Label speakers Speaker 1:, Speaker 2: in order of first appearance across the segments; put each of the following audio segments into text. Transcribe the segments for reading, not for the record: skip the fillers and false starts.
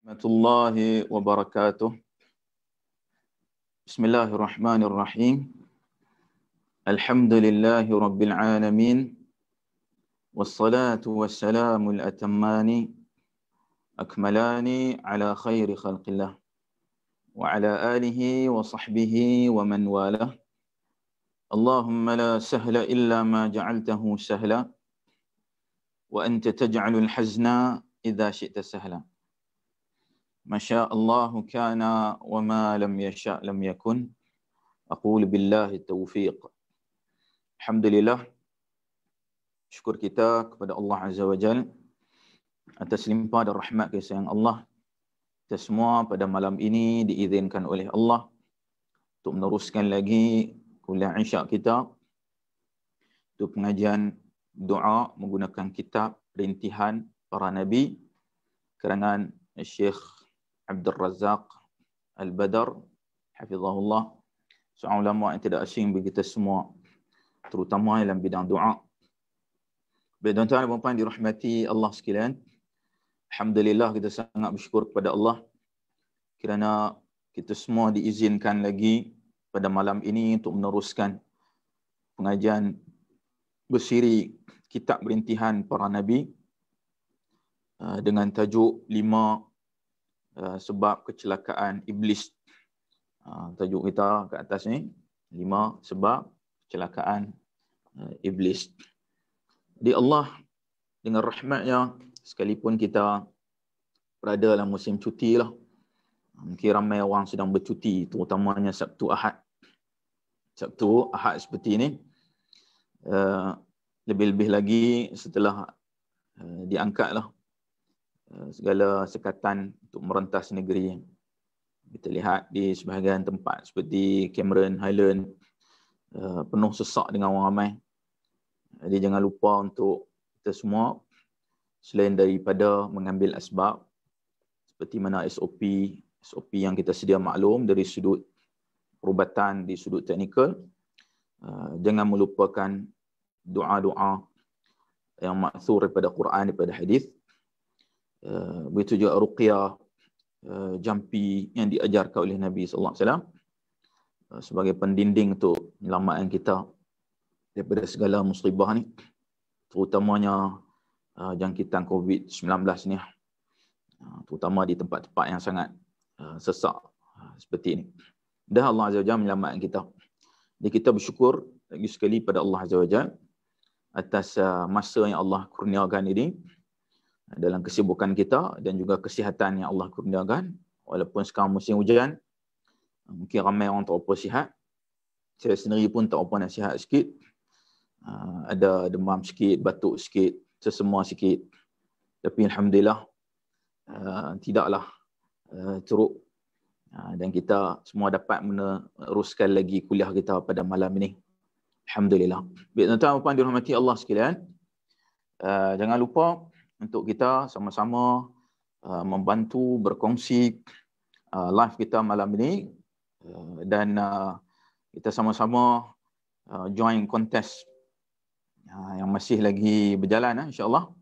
Speaker 1: Warahmatullahi wabarakatuh. Bismillahirrahmanirrahim. Alhamdulillahi rabbil alamin. Wassalatu wassalamul atammani akmalani ala khairi khalqillah wa ala alihi wa sahbihi wa man walah. Allahumma la sahla illa ma ja'altahu sahla wa anta taj'alul hazna idza syi'ta sahla. Masya Allah kana wa ma lam yasha' lam yakun. Aqul billahi taufiq. Alhamdulillah, syukur kita kepada Allah Azza wa Jal atas limpah dan rahmat kasih sayang Allah. Kita semua pada malam ini diizinkan oleh Allah untuk meneruskan lagi kuliah Isyak kita, untuk pengajian doa menggunakan kitab Rintihan Para Nabi karangan Syekh Abdul Razak Al-Badar hafizahullah, seorang ulama yang tidak asing bagi kita semua, terutama dalam bidang doa. Baik tuan-tuan dan puan-puan dirahmati Allah sekalian, alhamdulillah kita sangat bersyukur kepada Allah kerana kita semua diizinkan lagi pada malam ini untuk meneruskan pengajian bersiri kitab Rintihan Para Nabi dengan tajuk 5 sebab kecelakaan iblis. Tajuk kita kat atas ni 5 sebab kecelakaan iblis. Di Allah dengan rahmatnya, sekalipun kita berada dalam musim cuti lah, mungkin ramai orang sedang bercuti, terutamanya Sabtu Ahad seperti ini, lebih-lebih lagi setelah diangkatlah segala sekatan untuk merentas negeri. Kita lihat di sebahagian tempat seperti Cameron Highland penuh sesak dengan orang ramai. Jadi jangan lupa untuk kita semua, selain daripada mengambil asbab seperti mana SOP yang kita sedia maklum dari sudut perubatan, di sudut teknikal, jangan melupakan doa-doa yang maksur daripada Quran, daripada hadis. Begitu juga ruqyah, jampi yang diajarkan oleh Nabi sallallahu alaihi wasallam sebagai pendinding untuk menyelamatkan kita daripada segala musibah ni, terutamanya jangkitan COVID-19 ni, terutama di tempat-tempat yang sangat sesak seperti ini. Dah Allah Azza wa Jalla menyelamatkan kita. Jadi kita bersyukur lagi sekali pada Allah Azza wa Jalla atas masa yang Allah kurniakan ini dalam kesibukan kita dan juga kesihatan yang Allah kurniakan. Walaupun sekarang musim hujan, mungkin ramai orang tak apa sihat. Saya sendiri pun tak apa nak sihat sikit. Ada demam sikit, batuk sikit, sesemua sikit. Tapi alhamdulillah tidaklah teruk. Dan kita semua dapat meneruskan lagi kuliah kita pada malam ini. Alhamdulillah. Baik tuan-tuan dan puan dirahmati Allah sekalian. Jangan lupa untuk kita sama-sama membantu berkongsi live kita malam ini, dan kita sama-sama join kontes yang masih lagi berjalan, insya-Allah.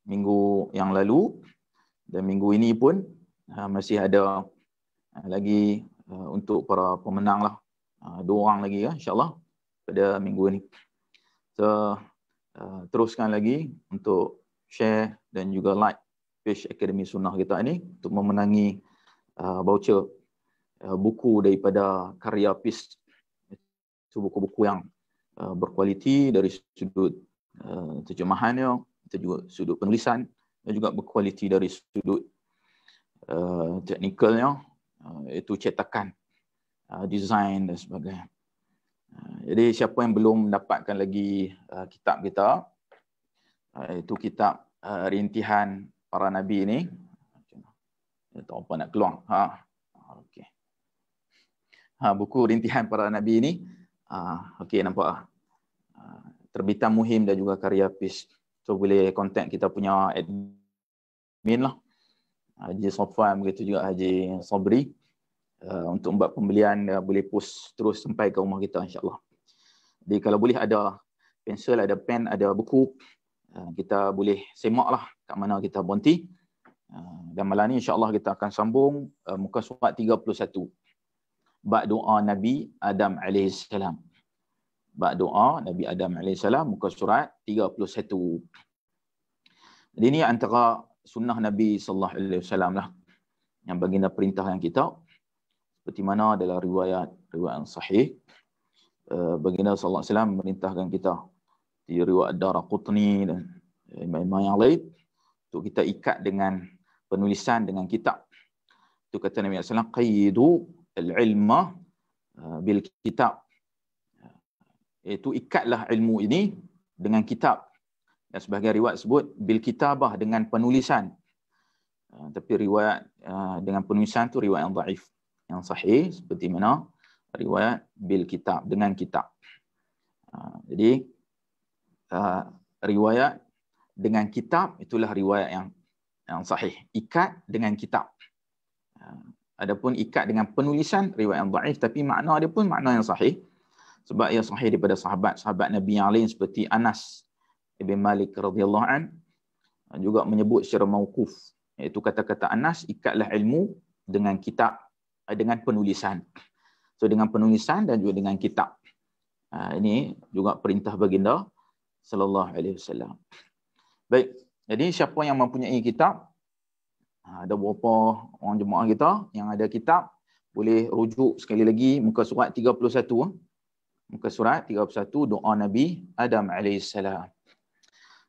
Speaker 1: Minggu yang lalu dan minggu ini pun masih ada lagi untuk para pemenang lah, 2 orang lagi, insya-Allah, pada minggu ini. So teruskan lagi untuk share dan juga like page Akademi Sunnah kita ini untuk memenangi voucher buku daripada karya PIS. Itu buku-buku yang berkualiti dari sudut terjemahannya, itu juga sudut penulisan, dan juga berkualiti dari sudut teknikalnya, itu cetakan, design dan sebagainya. Jadi siapa yang belum mendapatkan lagi kitab kita, itu kitab Rintihan Para Nabi ini, tak apa nak keluar. Okey. Buku Rintihan Para Nabi ini, okey, nampak terbitan Muhim dan juga karya PIS. So boleh kontak kita punya admin lah, Haji Sofwan, begitu juga Haji Sabri, untuk membuat pembelian. Boleh post terus sampai ke rumah kita, insya-Allah. Jadi kalau boleh ada pensel, ada pen, ada buku, kita boleh semaklah kat mana kita berhenti. Dan malam ni insya-Allah kita akan sambung muka surat 31. Bab doa Nabi Adam alaihissalam. Bab doa Nabi Adam alaihissalam muka surat 31. Jadi ini antara sunnah Nabi sallallahu alaihi wasallam lah yang baginda perintahkan kita, seperti mana dalam riwayat yang sahih baginda sallallahu alaihi wasallam merintahkan kita di riwayat Daraqutni dan imam yang lain untuk kita ikat dengan penulisan dengan kitab. Itu kata Nabi sallallahu alaihi wasallam, qayyidu al-ilma bil kitab. Itu ikatlah ilmu ini dengan kitab. Dan sebahagian riwayat sebut bil kitabah, dengan penulisan. Tapi riwayat dengan penulisan tu riwayat yang dhaif. Yang sahih seperti mana riwayat bil kitab, dengan kitab. Jadi riwayat dengan kitab itulah riwayat yang sahih. Ikat dengan kitab. Adapun ikat dengan penulisan riwayat yang dhaif, tapi makna dia pun makna yang sahih. Sebab ia sahih daripada sahabat Nabi yang lain seperti Anas Ibn Malik radhiyallahu an juga menyebut secara mauquf, iaitu kata-kata Anas, ikatlah ilmu dengan kitab, dengan penulisan. So dengan penulisan dan juga dengan kitab. Ini juga perintah baginda sallallahu alaihi wasallam. Baik, jadi siapa yang mempunyai kitab, ada beberapa orang jemaah kita yang ada kitab, boleh rujuk sekali lagi muka surat 31. Muka surat 31 doa Nabi Adam alaihissalam.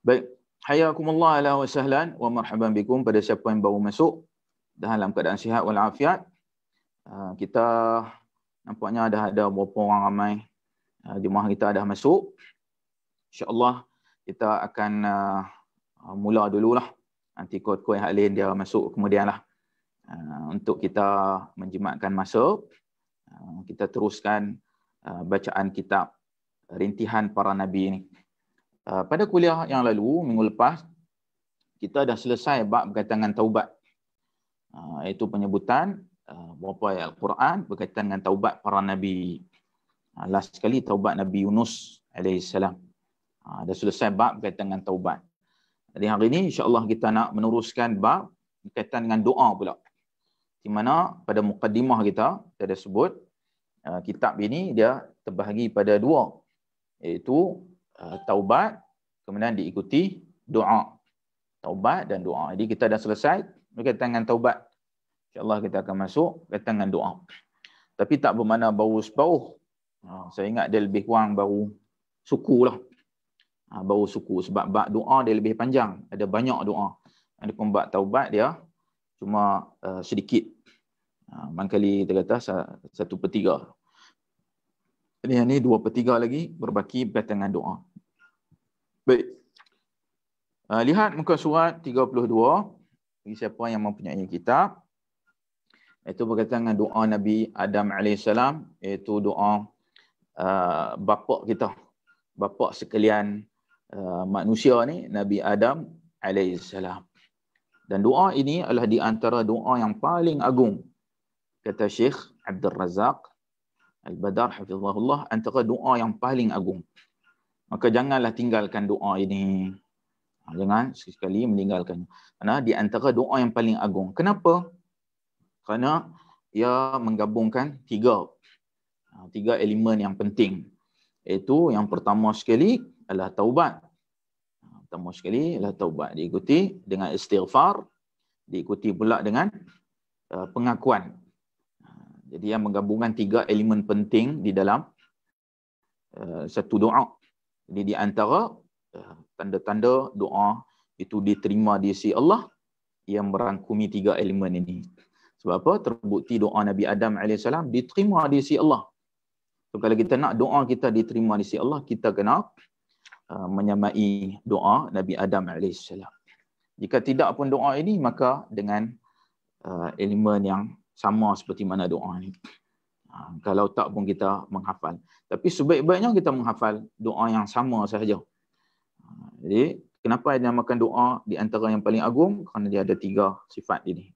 Speaker 1: Baik, hayakumullah ala wa sahlan wa marhaban bikum pada siapa yang baru masuk dalam keadaan sihat wal afiat. Kita nampaknya dah ada beberapa orang ramai jemaah kita dah masuk. InsyaAllah kita akan mula dululah. Nanti kod-kod hak lain dia masuk kemudianlah. Untuk kita menjimatkan masa, kita teruskan bacaan kitab Rintihan Para Nabi ini. Pada kuliah yang lalu, minggu lepas, kita dah selesai bab berkaitan dengan taubat. Iaitu penyebutan beberapa ayat Al-Quran berkaitan dengan taubat para Nabi. Last sekali taubat Nabi Yunus alaihissalam. Dah selesai bab berkaitan dengan taubat. Jadi hari ini insya-Allah kita nak meneruskan bab berkaitan dengan doa pula. Di mana pada mukaddimah kita ada sebut kitab ini dia terbahagi pada dua, iaitu taubat kemudian diikuti doa. Taubat dan doa. Jadi kita dah selesai berkaitan dengan taubat. InsyaAllah kita akan masuk berkaitan dengan doa. Tapi tak bermakna baru separuh. Saya ingat dia lebih kurang baru suku lah. Baru suku. Sebab bab doa dia lebih panjang. Ada banyak doa. Adapun bab taubat dia cuma sedikit. Mangkali kita kata 1/3. Jadi yang ni 2/3 lagi berbaki berkaitan dengan doa. Baik. Lihat muka surat 32. Bagi siapa yang mempunyai kitab. Itu berkaitan dengan doa Nabi Adam alaihissalam. Iaitu doa bapa kita. Bapa sekalian manusia ni, Nabi Adam alaihissalam. Dan doa ini adalah di antara doa yang paling agung. Kata Syekh Abdul Razak Al-Badar hafizahullah, antara doa yang paling agung. Maka janganlah tinggalkan doa ini. Jangan sekali meninggalkan. Karena di antara doa yang paling agung. Kenapa? Kerana ia menggabungkan tiga elemen yang penting. Iaitu yang pertama sekali adalah taubat. Pertama sekali adalah taubat. Diikuti dengan istighfar. Diikuti pula dengan pengakuan. Jadi yang menggabungkan tiga elemen penting di dalam satu doa. Jadi di antara tanda-tanda doa itu diterima di sisi Allah yang merangkumi tiga elemen ini. Sebab apa? Terbukti doa Nabi Adam AS diterima di sisi Allah. So, kalau kita nak doa kita diterima di sisi Allah, kita kena menyamai doa Nabi Adam AS. Jika tidak pun doa ini, maka dengan elemen yang sama seperti mana doa ni. Kalau tak pun kita menghafal. Tapi sebaik-baiknya kita menghafal doa yang sama sahaja. Jadi, kenapa dinamakan doa di antara yang paling agung? Kerana dia ada tiga sifat ini.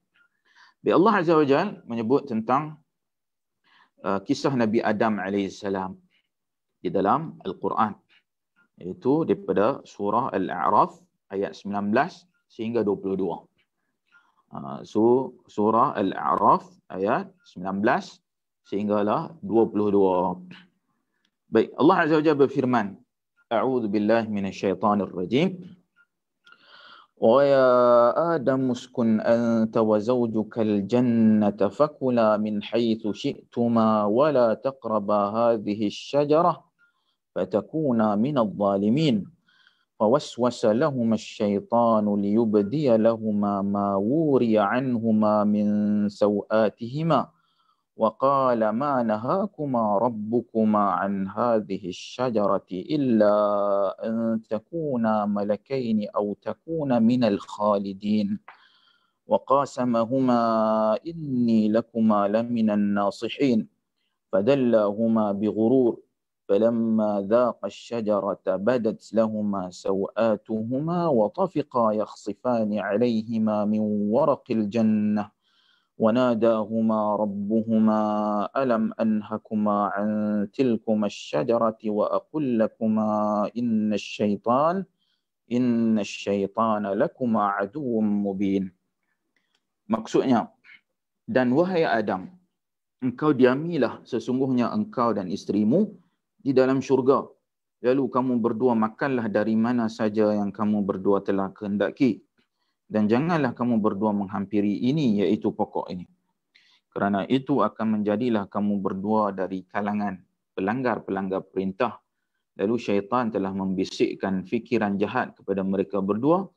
Speaker 1: Allah Azza wa Jalla menyebut tentang kisah Nabi Adam AS di dalam Al-Quran. Iaitu daripada surah Al-A'raf ayat 19 sehingga 22. Surah Al-A'raf ayat 19 sehinggalah 22. Baik, Allah Azza wa Jalla berfirman, A'udzu billahi minasyaitonir rajim. Wa ya Adam uskun anta wa zawjukal jannata fakula min haitsu syi'tuma wa la taqraba hadhihi asy-syajarah fatakuna minadh dhalimin. فوسوس لهما الشيطان ليبدي لهما ما وري عنهما من سوآتهما وقال ما نهاكما ربكما عن هذه الشجرة إلا أن تكونا ملكين أو تكونا من الخالدين وقاسمهما إني لكما لمن الناصحين فدلاهما بغرور فلما ذاقا الشجرة بدت لهما سوآتهما وطفقا يخصفان عليهما من ورق الجنة وناداهما ربهما ألم أنهكما عن تلكما الشجرة وأقل لكما إن الشيطان لكما عدو مبين. Maksudnya, dan wahai Adam, engkau diamilah sesungguhnya engkau dan isterimu di dalam syurga. Lalu kamu berdua makanlah dari mana saja yang kamu berdua telah kehendaki. Dan janganlah kamu berdua menghampiri ini, iaitu pokok ini. Kerana itu akan menjadilah kamu berdua dari kalangan pelanggar-pelanggar perintah. Lalu syaitan telah membisikkan fikiran jahat kepada mereka berdua,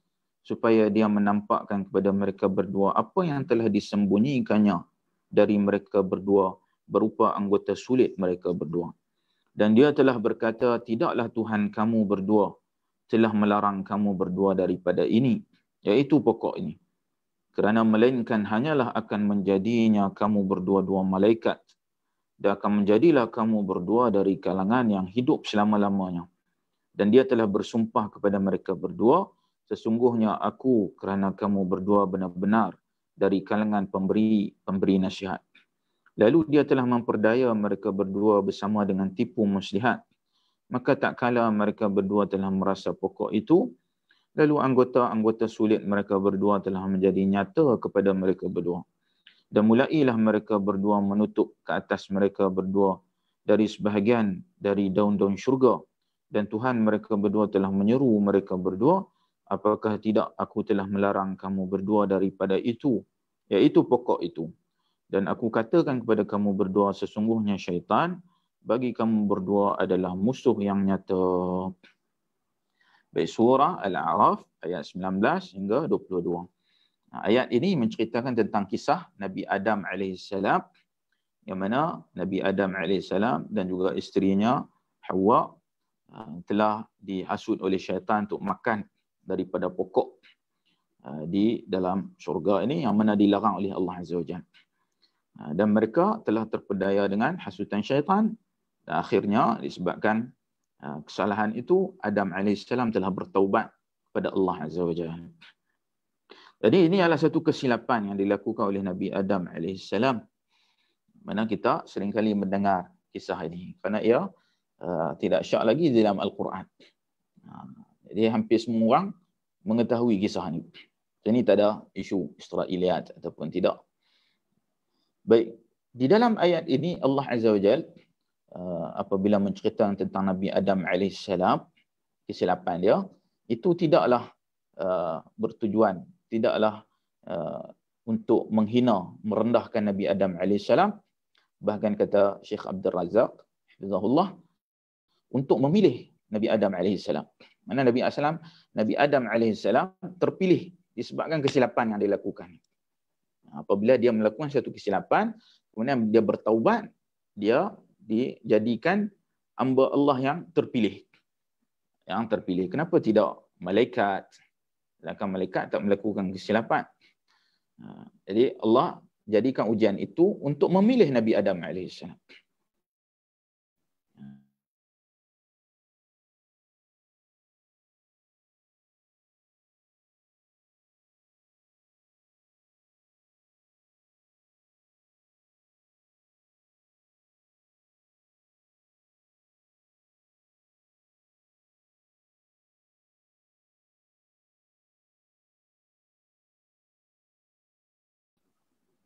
Speaker 1: supaya dia menampakkan kepada mereka berdua apa yang telah disembunyikannya dari mereka berdua berupa anggota sulit mereka berdua. Dan dia telah berkata, tidaklah Tuhan kamu berdua telah melarang kamu berdua daripada ini, iaitu pokok ini. Kerana melainkan hanyalah akan menjadinya kamu berdua-dua malaikat, dan akan menjadilah kamu berdua dari kalangan yang hidup selama-lamanya. Dan dia telah bersumpah kepada mereka berdua, sesungguhnya aku kerana kamu berdua benar-benar dari kalangan pemberi nasihat. Lalu dia telah memperdaya mereka berdua bersama dengan tipu muslihat. Maka tak kala mereka berdua telah merasa pokok itu, lalu anggota-anggota sulit mereka berdua telah menjadi nyata kepada mereka berdua. Dan mulailah mereka berdua menutup ke atas mereka berdua dari sebahagian dari daun-daun syurga. Dan Tuhan mereka berdua telah menyeru mereka berdua, apakah tidak aku telah melarang kamu berdua daripada itu, iaitu pokok itu. Dan aku katakan kepada kamu berdua, sesungguhnya syaitan bagi kamu berdua adalah musuh yang nyata. Baik, surah Al-A'raf ayat 19 hingga 22. Ayat ini menceritakan tentang kisah Nabi Adam AS, yang mana Nabi Adam AS dan juga isterinya Hawa telah dihasut oleh syaitan untuk makan daripada pokok di dalam syurga ini, yang mana dilarang oleh Allah Azza wa Jalla. Dan mereka telah terpedaya dengan hasutan syaitan, dan akhirnya disebabkan kesalahan itu Adam AS telah bertaubat kepada Allah Azza wa Jalla. Jadi ini adalah satu kesilapan yang dilakukan oleh Nabi Adam AS, mana kita seringkali mendengar kisah ini kerana ia tidak syak lagi di dalam Al-Quran. Jadi hampir semua orang mengetahui kisah ini. Jadi tak ada isu Israiliyat ataupun tidak. Baik, di dalam ayat ini Allah Azza wa Jalla apabila menceritakan tentang Nabi Adam AS, kesilapan dia, itu tidaklah bertujuan, tidaklah untuk menghina, merendahkan Nabi Adam AS. Bahkan kata Syekh Abdul Razak, hafizahullah, untuk memilih Nabi Adam AS. Mana Nabi Adam AS terpilih disebabkan kesilapan yang dilakukan. Apabila dia melakukan satu kesilapan, kemudian dia bertaubat, dia dijadikan hamba Allah yang terpilih. Yang terpilih. Kenapa tidak malaikat? Sedangkan malaikat tak melakukan kesilapan. Jadi Allah jadikan ujian itu untuk memilih Nabi Adam AS.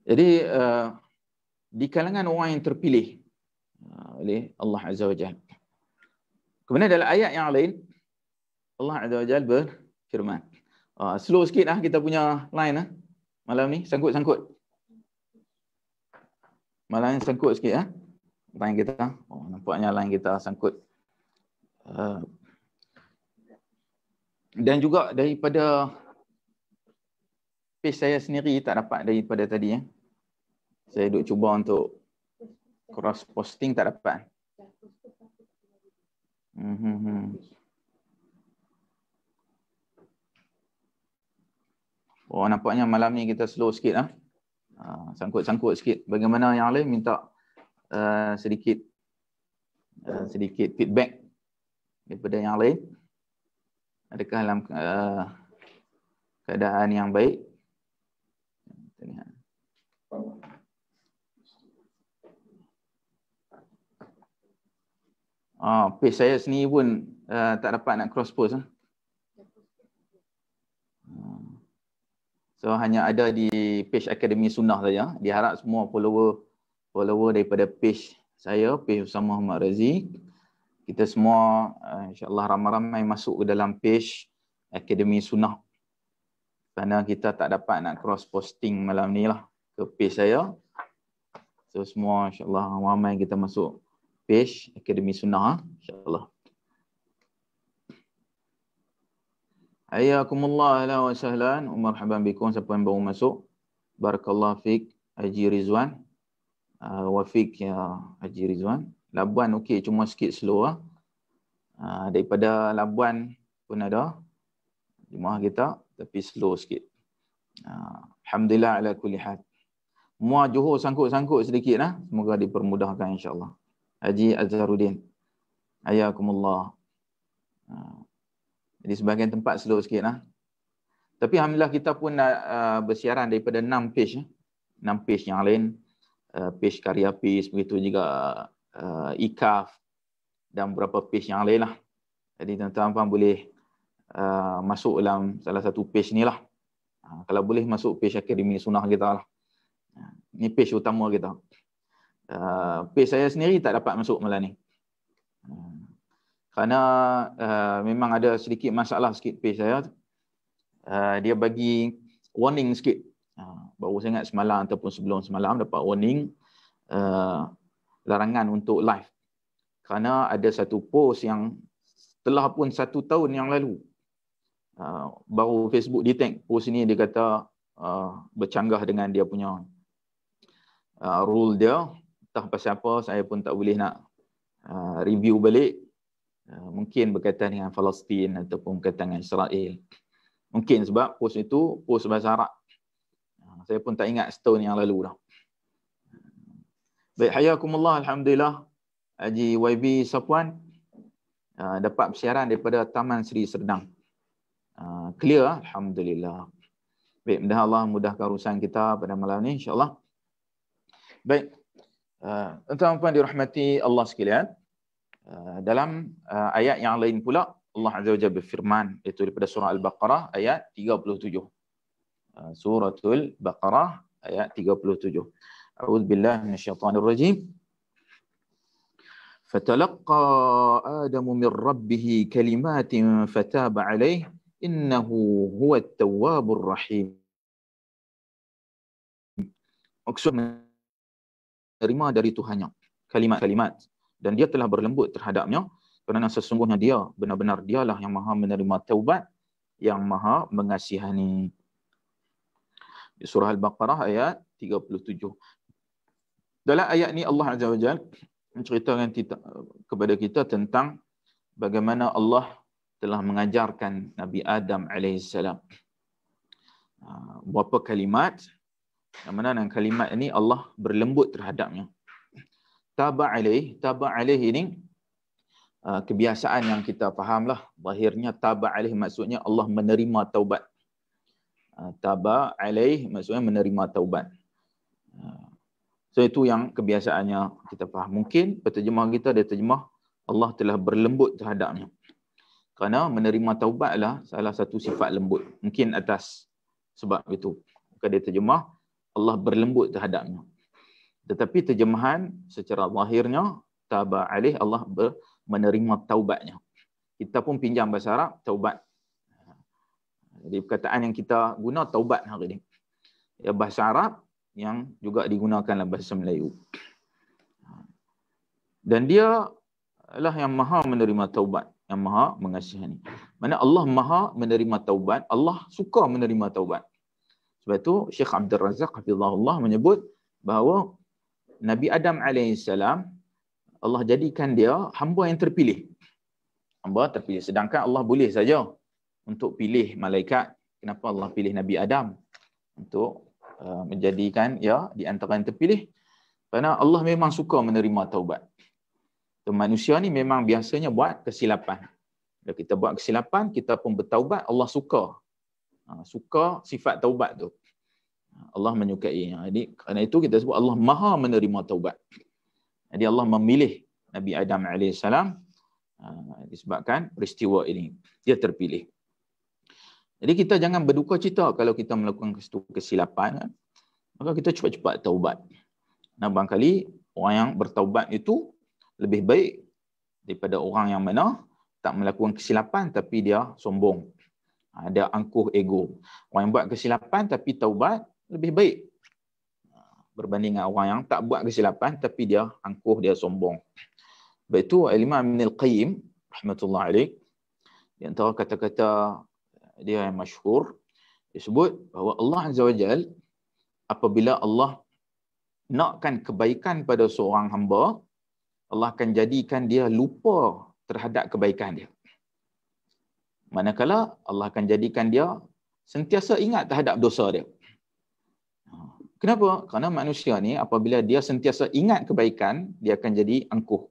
Speaker 1: Jadi di kalangan orang yang terpilih oleh Allah Azza wa Jalla. Kemudian dalam ayat yang lain Allah Azza wa Jalla berfirman. Slow sikit kita punya line malam ni, sangkut-sangkut. Malam ni sangkut sikit line kita. Nampaknya line kita sangkut. Dan juga daripada page saya sendiri tak dapat daripada tadi Saya duk cuba untuk cross posting, tak dapat. Nampaknya malam ni kita slow sikit sangkut-sangkut sikit. Bagaimana yang lain minta sedikit feedback daripada yang lain. Adakah dalam keadaan yang baik? Page saya sendiri pun tak dapat nak cross post. So hanya ada di page Akademi Sunnah saja. Diharap semua follower daripada page saya, page Usama Muhammad Razi, kita semua insya-Allah ramai-ramai masuk ke dalam page Akademi Sunnah. Kerana kita tak dapat nak cross posting malam ni ke page saya. So semua insya-Allah ramai kita masuk page Akademi Sunnah insya-Allah. Hayyakumullah, ahlan wa sahlan, marhaban bikum siapa yang baru masuk. Barakallahu fik Haji Rizwan. Wa fik ya Haji Rizwan. Labuan okey, cuma sikit slow daripada Labuan pun ada jemaah kita, tapi slow sikit. Alhamdulillah ala kulli hal. Semua Johor sangkut-sangkut sedikit semoga dipermudahkan insya-Allah. Haji Azharuddin. Hayyakumullah. Jadi sebahagian tempat slow sikit Tapi alhamdulillah kita pun bersiaran daripada 6 page. 6 page yang lain. Page Karya Peace, begitu juga IKAF dan beberapa page yang lain Jadi tuan-tuan boleh masuk dalam salah satu page ni Kalau boleh masuk page Akademi Sunnah kita Ni page utama kita. Page saya sendiri tak dapat masuk malam ni. Kerana memang ada sedikit masalah sikit page saya. Dia bagi warning sikit. Baru saya ingat semalam ataupun sebelum semalam dapat warning larangan untuk live. Kerana ada satu post yang telah pun 1 tahun yang lalu. Baru Facebook detect post ni, dia kata bercanggah dengan dia punya rule dia. Entah pasal apa, saya pun tak boleh nak review balik. Mungkin berkaitan dengan Palestin ataupun berkaitan dengan Israel. Mungkin sebab post itu post bahasa Arab. Saya pun tak ingat setahun yang lalu Baik, hayakumullah, alhamdulillah. Haji YB Safwan dapat persiaran daripada Taman Seri Serdang. Clear, alhamdulillah. Baik, mudah Allah mudahkan urusan kita pada malam ni insya-Allah. Baik. Tuan-tuan dirahmati Allah sekalian. Dalam ayat yang lain pula Allah Azza wa Jalla berfirman, iaitu daripada surah Al-Baqarah ayat 37. Suratul Baqarah ayat 37. A'udzubillahi minasyaitonir rajim. Fatalaqa Adamu min rabbih kalimatin fataba alaihi innahu huwat tawwabur rahim. Maksud menerima dari Tuhannya kalimat-kalimat dan dia telah berlembut terhadapnya kerana sesungguhnya dia benar-benar dialah yang maha menerima taubat, yang maha mengasihani. Di surah Al-Baqarah ayat 37. Dalam ayat ni Allah Azza wa Jalla menceritakan kepada kita tentang bagaimana Allah telah mengajarkan Nabi Adam alaihissalam beberapa kalimat, yang mana dengan kalimat ini Allah berlembut terhadapnya. Taba alaih ini kebiasaan yang kita fahamlah. Zahirnya taba alaih maksudnya Allah menerima taubat. Taba alaih maksudnya menerima taubat. So itu yang kebiasaannya kita faham. Mungkin penterjemah kita dia terjemah Allah telah berlembut terhadapnya. Kerana menerima taubatlah salah satu sifat lembut. Mungkin atas sebab itu. Maka dia terjemah Allah berlembut terhadapnya. Tetapi terjemahan secara zahirnya taba alaih, Allah menerima taubatnya. Kita pun pinjam bahasa Arab taubat. Jadi perkataan yang kita guna taubat hari ini. Ya, bahasa Arab yang juga digunakan dalam bahasa Melayu. Dan dia lah yang maha menerima taubat, yang maha mengasihani. Mana Allah maha menerima taubat, Allah suka menerima taubat. Sebab itu Syekh Abdul Razak hafizahullah menyebut bahawa Nabi Adam alaihissalam, Allah jadikan dia hamba yang terpilih. Hamba terpilih. Sedangkan Allah boleh saja untuk pilih malaikat. Kenapa Allah pilih Nabi Adam untuk menjadikan ya di antara yang terpilih? Kerana Allah memang suka menerima taubat. Manusia ni memang biasanya buat kesilapan. Bila kita buat kesilapan, kita pun bertaubat, Allah suka. Suka sifat taubat tu. Allah menyukai. Jadi kerana itu kita sebut Allah maha menerima taubat. Jadi Allah memilih Nabi Adam AS disebabkan peristiwa ini. Dia terpilih. Jadi kita jangan berduka cita kalau kita melakukan kesilapan. Maka kita cepat-cepat taubat. Nah, barangkali orang yang bertaubat itu lebih baik daripada orang yang mana tak melakukan kesilapan tapi dia sombong. Ada angkuh ego. Orang yang buat kesilapan tapi taubat lebih baik berbanding dengan orang yang tak buat kesilapan tapi dia angkuh, dia sombong. Sebab itu Imam Ibn Al-Qayyim rahmatullah alaih, di antara kata-kata dia yang masyhur, disebut bahawa Allah Azza wa Jal apabila Allah nakkan kebaikan pada seorang hamba, Allah akan jadikan dia lupa terhadap kebaikan dia. Manakala Allah akan jadikan dia sentiasa ingat terhadap dosa dia. Kenapa? Kerana manusia ni apabila dia sentiasa ingat kebaikan, dia akan jadi angkuh.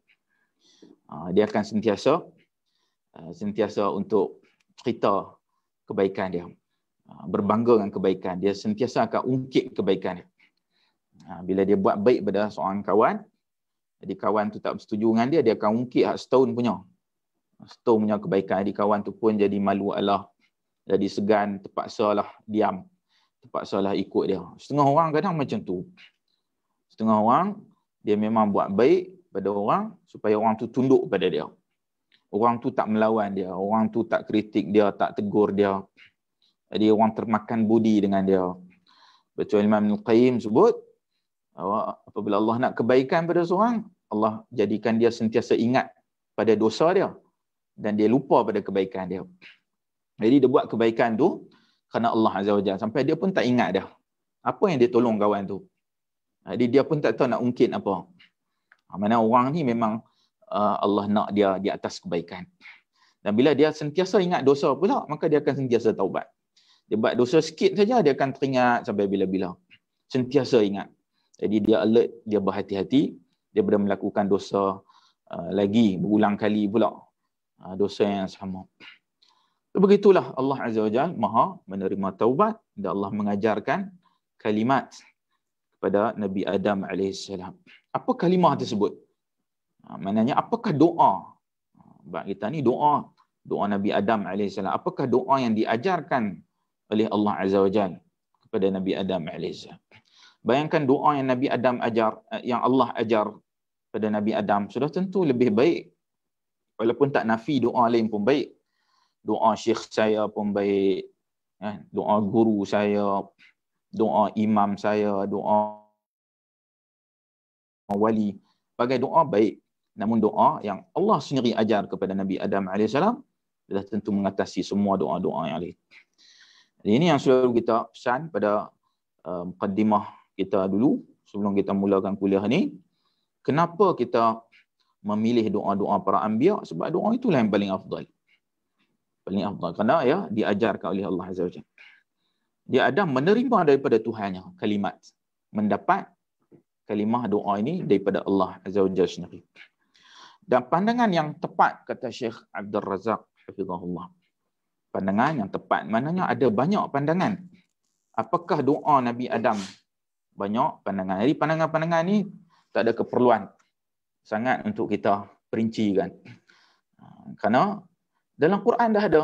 Speaker 1: Dia akan sentiasa untuk cerita kebaikan dia. Berbangga dengan kebaikan. Dia sentiasa akan ungkit kebaikan dia. Bila dia buat baik pada seorang kawan, jadi kawan tu tak bersetuju dengan dia, dia akan ungkit setahun punya kebaikan. Jadi kawan tu pun jadi malu Allah, jadi segan, terpaksalah diam, terpaksalah ikut dia. Setengah orang kadang macam tu. Setengah orang dia memang buat baik pada orang supaya orang tu tunduk pada dia. Orang tu tak melawan dia, orang tu tak kritik dia, tak tegur dia. Jadi orang termakan budi dengan dia. Betul Imam Al-Qayyim sebut, apabila Allah nak kebaikan pada seorang, Allah jadikan dia sentiasa ingat pada dosa dia dan dia lupa pada kebaikan dia. Jadi dia buat kebaikan tu kerana Allah Azza wa Jalla, sampai dia pun tak ingat dah apa yang dia tolong kawan tu. Jadi dia pun tak tahu nak ungkit apa. Mana orang ni memang Allah nak dia di atas kebaikan. Dan bila dia sentiasa ingat dosa pula, maka dia akan sentiasa taubat. Dia buat dosa sikit saja, dia akan teringat sampai bila-bila. Sentiasa ingat. Jadi dia alert, dia berhati-hati daripada melakukan dosa lagi, berulang kali pula dosa yang sama. Begitulah Allah Azza wa Jalla maha menerima taubat, dan Allah mengajarkan kalimat kepada Nabi Adam AS. Apa kalimah tersebut? Maknanya apakah doa? Bagi kita ni doa Nabi Adam AS. Apakah doa yang diajarkan oleh Allah Azza wa Jalla kepada Nabi Adam AS? Bayangkan doa yang Nabi Adam ajar, yang Allah ajar pada Nabi Adam, sudah tentu lebih baik. Walaupun tak nafi doa lain pun baik. Doa syekh saya pun baik. Doa guru saya, doa imam saya, doa wali. Bagai doa baik. Namun doa yang Allah sendiri ajar kepada Nabi Adam AS sudah tentu mengatasi semua doa-doa yang lain. Ini yang selalu kita pesan pada mukaddimah kita dulu sebelum kita mulakan kuliah ni. Kenapa kita memilih doa-doa para anbiya? Sebab doa itulah yang paling afdal. Paling afdal kerana ya diajarkan oleh Allah Azza wa Jalla. Dia Adam menerima daripada Tuhannya kalimat, mendapat kalimah doa ini daripada Allah Azza wa Jalla sendiri. Dan pandangan yang tepat, kata Syekh Abdul Razak hafizahullah, pandangan yang tepat, maknanya ada banyak pandangan. Apakah doa Nabi Adam? Banyak pandangan. Jadi pandangan-pandangan ni tak ada keperluan sangat untuk kita perincikan. Kerana dalam Quran dah ada.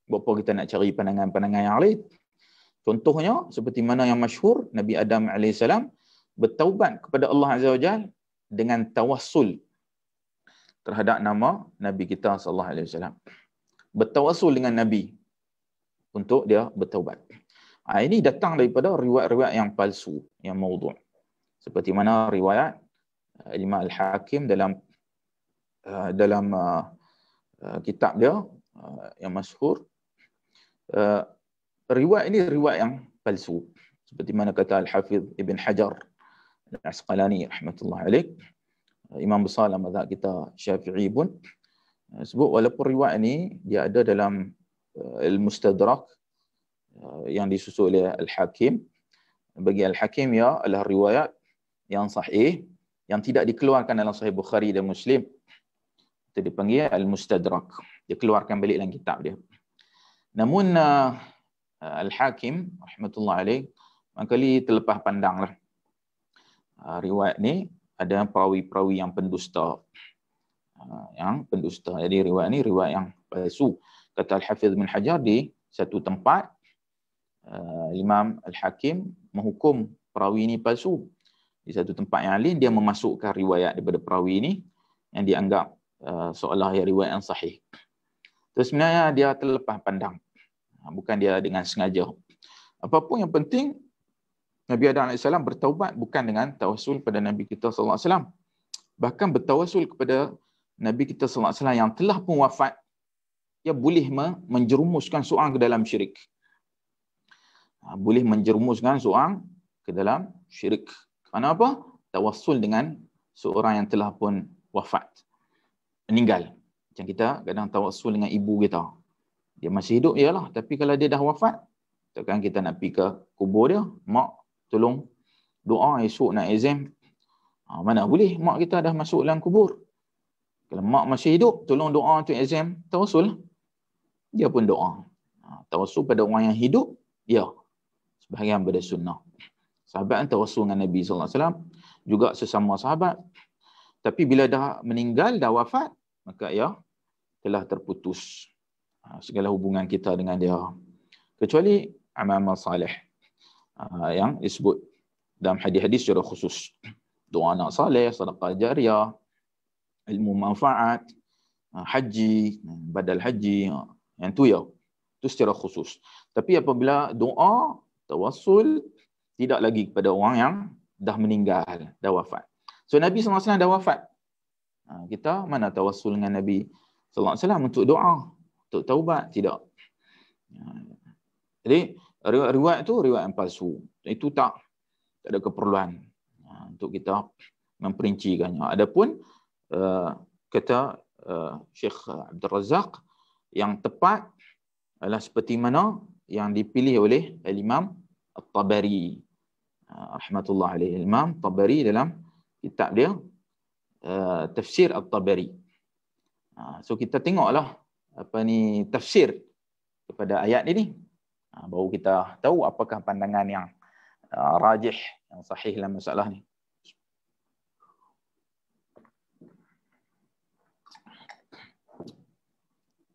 Speaker 1: Berapa kita nak cari pandangan-pandangan yang lain? Contohnya seperti mana yang masyhur, Nabi Adam AS bertaubat kepada Allah Azza wa Jalla dengan tawassul terhadap nama Nabi kita sallallahu alaihi wasallam. Bertawassul dengan Nabi untuk dia bertaubat. Ini datang daripada riwayat-riwayat yang palsu, yang maudhu'. Seperti mana riwayat Imam Al-Hakim dalam kitab dia yang masyhur. Riwayat ini riwayat yang palsu. Seperti mana kata Al-Hafiz Ibn Hajar Al-Asqalani rahmatullah alaih, imam besar dalam mazhab kita Syafi'i pun sebut walaupun riwayat ini dia ada dalam Al-Mustadrak yang disusun oleh Al-Hakim. Bagi Al-Hakim ya adalah riwayat yang sahih yang tidak dikeluarkan dalam Sahih Bukhari dan Muslim. Itu dipanggil Al-Mustadrak. Dia keluarkan balik dalam kitab dia. Namun Al-Hakim rahmatullah alaih mangkali terlepas pandanglah. Riwayat ni ada perawi-perawi yang pendusta. Jadi riwayat ni riwayat yang palsu. Kata Al-Hafiz bin Hajar di satu tempat Imam Al-Hakim menghukum perawi ini palsu. Di satu tempat yang lain dia memasukkan riwayat daripada perawi ini yang dianggap seolah riwayat yang sahih. Terus sebenarnya dia terlepas pandang. Bukan dia dengan sengaja. Apapun yang penting, Nabi Adam AS bertaubat bukan dengan tawassul pada Nabi kita sallallahu alaihi wasallam. Bahkan bertawassul kepada Nabi kita sallallahu alaihi wasallam yang telah pun wafat, ia boleh menjerumuskan seorang ke dalam syirik. Boleh menjerumuskan seorang ke dalam syirik. Kerana apa? Tawassul dengan seorang yang telah pun wafat, meninggal. Macam kita kadang tawassul dengan ibu kita. Dia masih hidup, iyalah. Tapi kalau dia dah wafat, takkan kita nak pergi ke kubur dia, mak tolong doa esok nak exam. Mana boleh, mak kita dah masuk dalam kubur. Kalau mak masih hidup, tolong doa untuk exam, tawassul. Dia pun doa. Tawassul pada orang yang hidup, ya. Sebahagian pada sunnah. Sahabat yang tawassul dengan Nabi SAW, juga sesama sahabat. Tapi bila dah meninggal, dah wafat, maka ya telah terputus segala hubungan kita dengan dia. Kecuali amal-amal salih yang disebut dalam hadis-hadis secara khusus. Doa anak saleh, sedekah jariah, ilmu manfaat, haji, badal haji, yang tu ya. Itu secara khusus. Tapi apabila doa, tawassul, tidak lagi kepada orang yang dah meninggal, dah wafat. So Nabi SAW dah wafat. Kita mana tawassul dengan Nabi SAW untuk doa, untuk taubat? Tidak. Jadi riwayat tu riwayat yang palsu. Itu tak ada keperluan untuk kita memperincikannya. Adapun kata Syekh Abdul Razak, yang tepat adalah seperti mana yang dipilih oleh Imam At-Tabari rahmatullah alaihi. Imam Tabari dalam kitab dia Tafsir At-Tabari. So kita tengoklah tafsir kepada ayat ini. Baru kita tahu apakah pandangan yang rajih, yang sahih dalam masalah ni.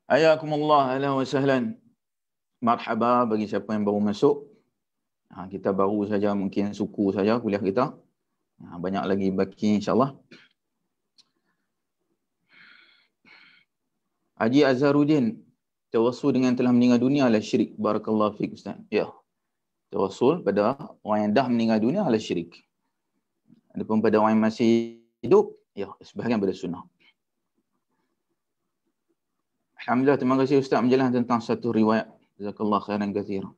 Speaker 1: Ayakumullah, ahlan wa sahlan. Marhaba bagi siapa yang baru masuk. Kita baru saja, mungkin suku saja kuliah kita. Banyak lagi baki insyaAllah. Haji Azharuddin, tawassul dengan telah meninggal dunia adalah syirik. Barakallahu fiik Ustaz. Ya. Tawassul pada orang yang dah meninggal dunia adalah syirik. Adapun pada orang yang masih hidup, ya, sebahagian pada sunnah. Alhamdulillah, terima kasih Ustaz menjelaskan tentang satu riwayat. Jazakallah khairan katsiran.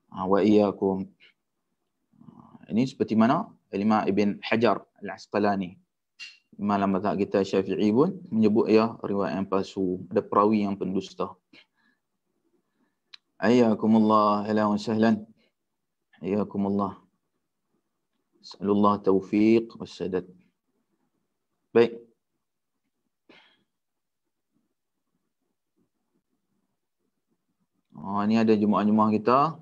Speaker 1: Wa iyyakum. Ini seperti mana Imam Ibn Hajar Al-Asqalani, malam mazhab kita Syafi'i pun menyebut ya riwayat yang palsu, ada perawi yang pendusta. Ayyakumullah, ahlan wa sahlan. Ayyakumullah. Sallallahu taufiq wassadad. Baik. Ni ada jemaah-jemaah kita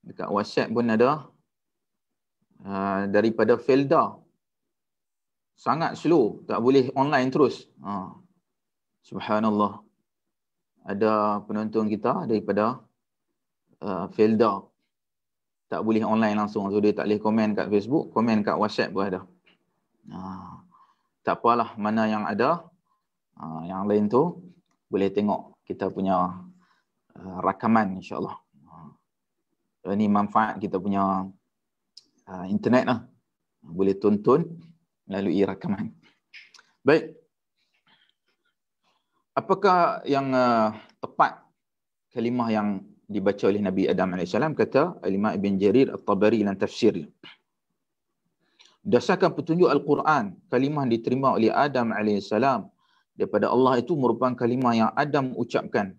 Speaker 1: dekat WhatsApp pun ada. Daripada Felda. Sangat slow, tak boleh online terus. Subhanallah. Ada penonton kita daripada Felda. tak boleh online langsung. So dia tak boleh komen kat Facebook, komen kat WhatsApp pun ada. Tak apalah mana yang ada. Yang lain tu boleh tengok kita punya rakaman insya-Allah. Ini manfaat kita punya internet lah. Boleh tonton melalui rakaman. Baik. Apakah yang tepat kalimah yang dibaca oleh Nabi Adam AS? Kata Imam Ibn Jarir At-Tabari dalam tafsir. Berdasarkan petunjuk Al-Quran, kalimah diterima oleh Adam AS daripada Allah itu merupakan kalimah yang Adam ucapkan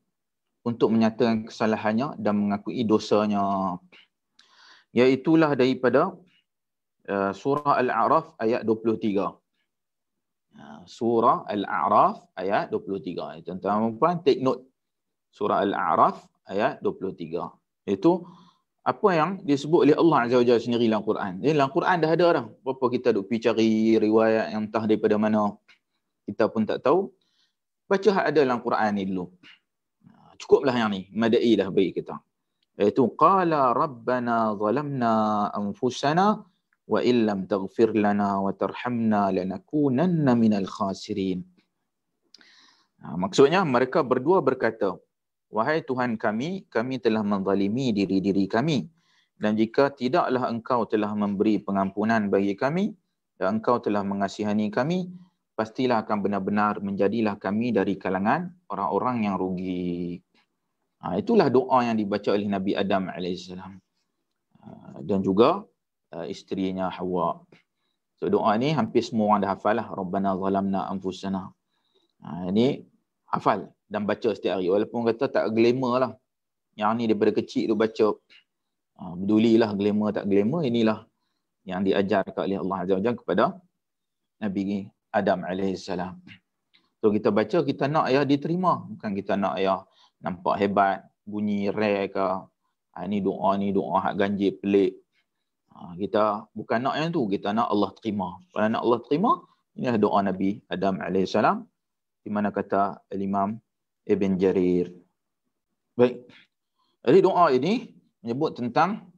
Speaker 1: untuk menyatakan kesalahannya dan mengakui dosanya. Iaitulah daripada surah Al-A'raf ayat 23. Surah Al-A'raf ayat 23. Tuan-tuan, take note. Surah Al-A'raf ayat 23. Itu apa yang disebut oleh Allah Azza wa Jalla sendiri dalam Quran. Jadi dalam Quran dah ada dah. Berapa kita duk pergi cari riwayat yang entah daripada mana. Kita pun tak tahu. Baca hak ada dalam Quran ni dulu. Cukuplah yang ni. Madai dah bagi kita. Iaitu qala rabbana zalamna anfusana wa illam taghfir lana wa tarhamna lanakunanna minal khasirin. Maksudnya mereka berdua berkata, wahai Tuhan kami, kami telah menzalimi diri-diri kami. Dan jika tidaklah engkau telah memberi pengampunan bagi kami, dan engkau telah mengasihani kami, pastilah akan benar-benar menjadilah kami dari kalangan orang-orang yang rugi. Itulah doa yang dibaca oleh Nabi Adam AS. Dan juga isterinya Hawa. So doa ni hampir semua orang dah hafal lah. Rabbana zalamna anfusana. Ini hafal dan baca setiap hari. Walaupun kata tak glamour lah. Yang ni daripada kecil tu baca. Pedulilah glamour tak glamour. Inilah yang diajarkan oleh Allah Azza wa Jalla kepada Nabi Adam AS. So kita baca, kita nak ya diterima. Bukan kita nak ya nampak hebat, bunyi rare ke. Ni doa hak ganjil pelik. Kita bukan nak yang tu, kita nak Allah terima. Kalau nak Allah terima, inilah doa Nabi Adam AS. Di mana kata Imam Ibn Jarir. Baik. Jadi doa ini menyebut tentang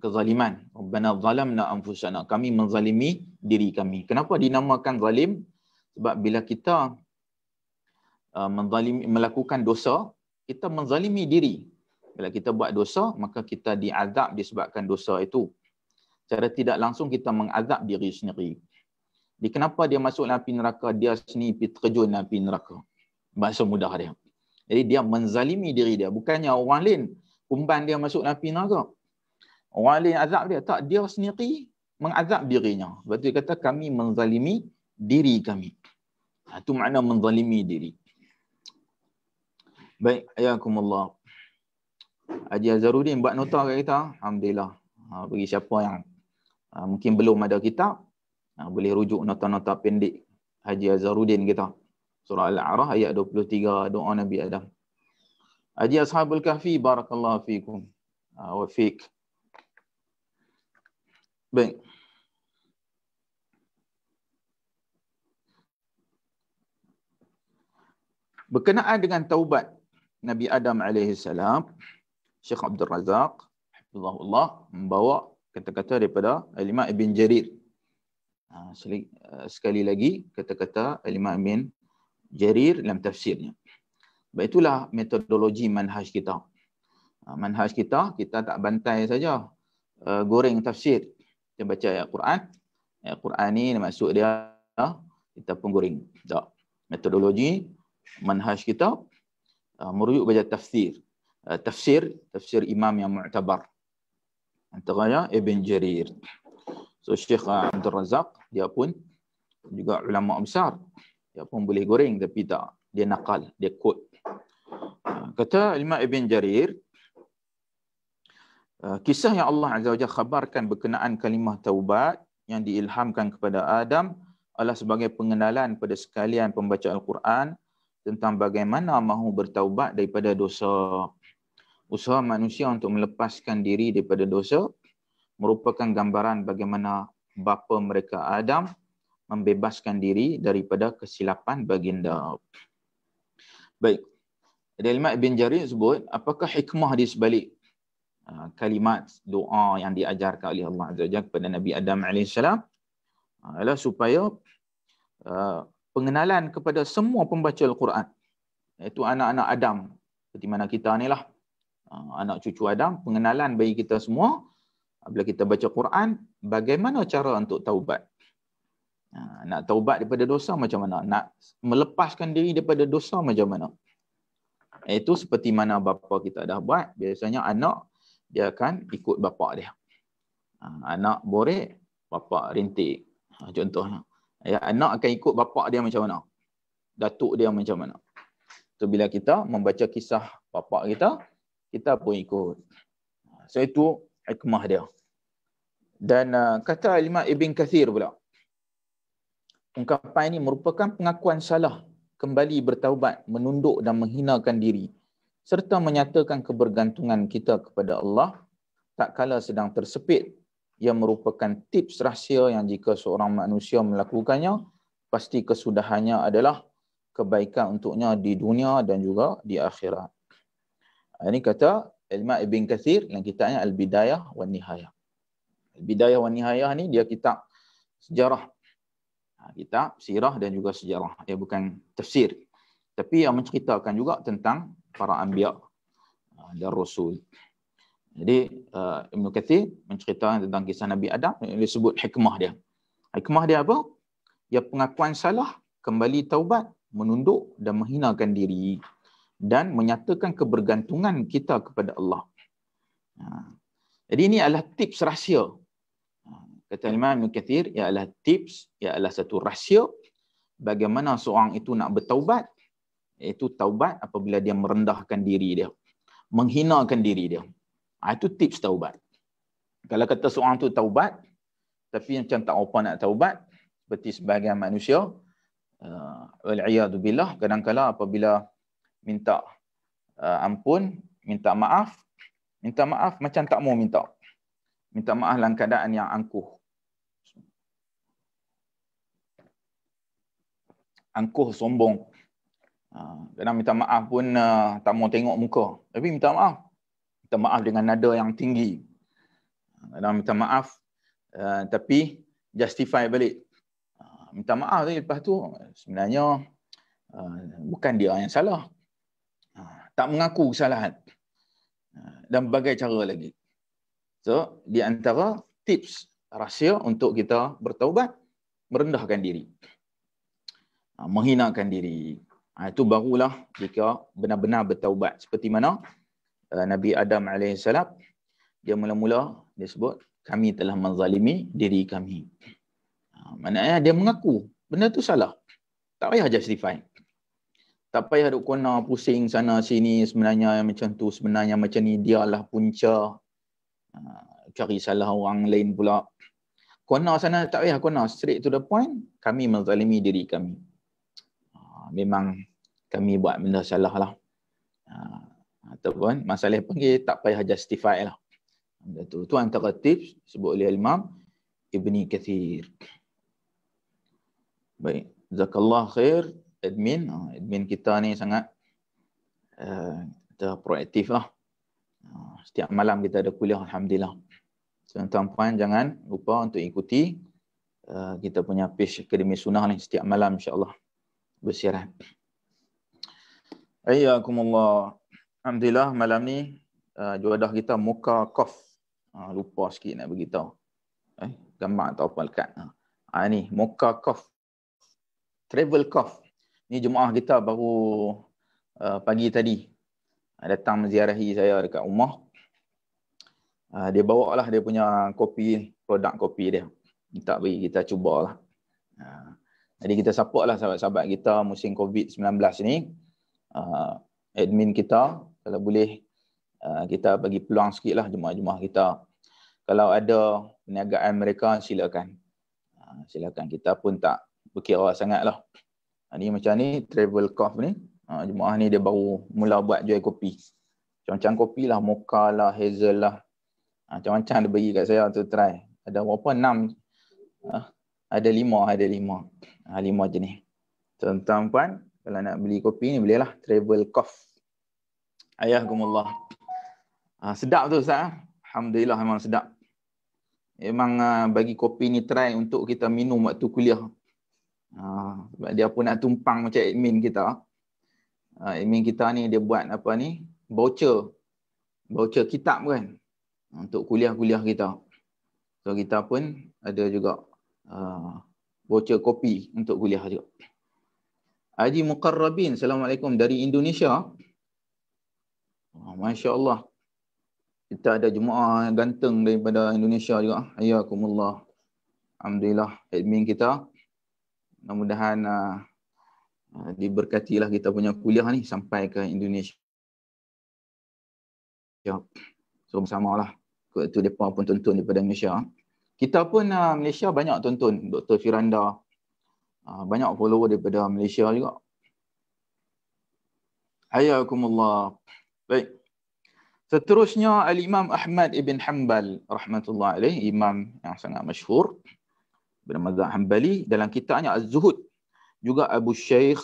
Speaker 1: kezaliman. Rabbana zalamna anfusana. Kami menzalimi diri kami. Kenapa dinamakan zalim? Sebab bila kita melakukan dosa, kita menzalimi diri. Bila kita buat dosa, maka kita diazab disebabkan dosa itu. Secara tidak langsung kita mengazab diri sendiri. Jadi kenapa dia masuk dalam api neraka, dia sendiri pergi terjun dalam api neraka. Bahasa mudah dia. Jadi dia menzalimi diri dia. Bukannya orang lain umban dia masuk dalam api neraka. Orang lain azab dia. Tak, dia sendiri mengazab dirinya. Sebab tu dia kata kami menzalimi diri kami. Itu makna menzalimi diri. Baik, ayakumullah. Haji Azharuddin buat nota kat kita. Alhamdulillah. Bagi siapa yang mungkin belum ada kitab, boleh rujuk nota-nota pendek Haji Azharuddin kita. Surah Al-A'raf ayat 23, doa Nabi Adam. Haji Ashabul Kahfi, barakallahu fikum. Wa fiik. Baik. Berkenaan dengan taubat Nabi Adam AS, Syekh Abdul Razak hafizahullah membawa kata-kata daripada Imam Ibn Jarir. Sekali lagi kata-kata Imam Ibn Jarir dalam tafsirnya. Sebab itulah metodologi manhaj kita. Manhaj kita tak bantai saja goreng tafsir. Kita baca ayat Quran. Ayat Quran ni maksud dia kita pun goreng. Tak. Metodologi manhaj kita merujuk baca tafsir. Tafsir imam yang mu'tabar. Antaranya Ibn Jarir. So Syekh Abdul Razak dia pun juga ulama besar. Dia pun boleh goreng tapi tak. Dia nakal, dia quote. Kata Imam Ibn Jarir, kisah yang Allah Azza wa Jalla khabarkan berkenaan kalimah taubat yang diilhamkan kepada Adam adalah sebagai pengenalan pada sekalian pembaca Al-Quran tentang bagaimana mahu bertaubat daripada dosa. Usaha manusia untuk melepaskan diri daripada dosa merupakan gambaran bagaimana bapa mereka Adam membebaskan diri daripada kesilapan baginda. Baik. Ada Imam Ibn Jarir sebut, apakah hikmah di sebalik kalimat doa yang diajarkan oleh Allah Azza wa Jalla kepada Nabi Adam AS adalah supaya pengenalan kepada semua pembaca Al-Quran, iaitu anak-anak Adam, seperti mana kita ni lah, anak cucu Adam, pengenalan bagi kita semua. Bila kita baca Quran, bagaimana cara untuk taubat? Nak taubat daripada dosa macam mana? Nak melepaskan diri daripada dosa macam mana? Itu seperti mana bapa kita dah buat. Biasanya anak, dia akan ikut bapa dia. Anak borek, bapa rintik. Contohnya. Ya, anak akan ikut bapa dia macam mana? Datuk dia macam mana? So, bila kita membaca kisah bapa kita, kita pun ikut. So, itu hikmah dia. Dan kata Imam Ibn Kathir pula, ungkapan ini merupakan pengakuan salah, kembali bertaubat, menunduk dan menghinakan diri, serta menyatakan kebergantungan kita kepada Allah tak kala sedang tersepit, yang merupakan tips rahsia yang jika seorang manusia melakukannya, pasti kesudahannya adalah kebaikan untuknya di dunia dan juga di akhirat. Ini kata Imam Ibn Kathir dalam kitabnya Al-Bidayah wa Nihayah. Al-Bidayah wa Nihayah ni dia kitab sejarah, kitab sirah dan juga sejarah. Dia bukan tafsir, tapi yang menceritakan juga tentang para anbiya dan rasul. Jadi Ibn Kathir menceritakan tentang kisah Nabi Adam, dia sebut hikmah dia. Hikmah dia apa? Dia pengakuan salah, kembali taubat, menunduk dan menghinakan diri, dan menyatakan kebergantungan kita kepada Allah. Jadi ini adalah tips rahsia. Kata Imam Ibn Kathir, ialah tips, ialah satu rahsia bagaimana seorang itu nak bertaubat, iaitu taubat apabila dia merendahkan diri dia, menghinakan diri dia. Itu tips taubat. Kalau kata seorang tu taubat, tapi macam tak apa nak taubat, seperti sebahagian manusia, wal'iyadu billah, kadang-kadang apabila minta ampun, minta maaf macam tak mau minta. Minta maaf dalam keadaan yang angkuh. Angkuh, sombong. Kadang minta maaf pun tak mau tengok muka. Tapi minta maaf. Minta maaf dengan nada yang tinggi. Kadang minta maaf tapi justify balik. Minta maaf tapi lepas tu sebenarnya bukan dia yang salah. Tak mengaku kesalahan. Dan berbagai cara lagi. So, di antara tips rahsia untuk kita bertaubat, merendahkan diri. Menghinakan diri. Itu barulah jika benar-benar bertaubat. Seperti mana Nabi Adam AS, dia mula-mula dia sebut, kami telah menzalimi diri kami. Maknanya dia mengaku benda tu salah. Tak payah justify. Tak payah duk kena pusing sana sini, sebenarnya macam tu, sebenarnya macam ni, dialah punca. Cari salah orang lain pula. Kona sana tak payah kona. Straight to the point, kami menzalimi diri kami. Memang kami buat benda salah lah. Ataupun masalah panggil tak payah justify lah. Itu antara tips sebut oleh Imam Ibn Kathir. Baik. Jazakallah khair. Admin kita ni sangat proaktif lah. Setiap malam kita ada kuliah, alhamdulillah. Tuan-tuan jangan lupa untuk ikuti kita punya page Akademi Sunnah ni setiap malam insya-Allah bersiaran. Ayyakumullah. Alhamdulillah malam ni juadah kita muka Qaf. Lupa sikit nak beritahu. Gambar atau apa lekat. Ni muka Qaf. Travel Qaf. Ni jemaah kita baru pagi tadi datang menziarahi saya dekat rumah. Dia bawa lah dia punya kopi, produk kopi dia. Minta bagi kita cubalah. Jadi kita support lah sahabat-sahabat kita musim COVID-19 ni. Admin kita, kalau boleh kita bagi peluang sikit lah jemaah-jemaah kita. Kalau ada perniagaan mereka, silakan. Silakan, kita pun tak berkira sangat lah. Ni macam ni, Travel Qaf ni. Jemaah ni dia baru mula buat jual kopi. Macam-macam kopi lah, mocha lah, hazel lah. Macam-macam dia bagi kat saya untuk try. Ada berapa? 6. Ada 5. 5 jenis. Tuan-tuan, kalau nak beli kopi ni bolehlah Travel Qaf. Ayakumullah. Sedap tu Ustaz. Alhamdulillah memang sedap. Memang bagi kopi ni try untuk kita minum waktu kuliah. Sebab dia pun nak tumpang macam admin kita. Admin kita ni dia buat apa ni? Voucher kitab kan. Untuk kuliah-kuliah kita. So kita pun ada juga voucher kopi untuk kuliah juga. Haji Muqarrabin, Assalamualaikum dari Indonesia. Masya Allah. Kita ada jemaah yang ganteng daripada Indonesia juga. Hayakumullah. Alhamdulillah admin kita. Mudah-mudahan diberkatilah kita punya kuliah ni sampai ke Indonesia. So bersamalah. Itu mereka pun tonton daripada Malaysia. Kita pun Malaysia banyak tonton. Dr. Firanda. Banyak follower daripada Malaysia juga. Hayakumullah. Baik. Seterusnya Al-Imam Ahmad ibn Hanbal rahmatullah alaih, imam yang sangat masyhur bermazhab Hanbali, dalam kitabnya Az-Zuhud. Juga Abu Shaykh,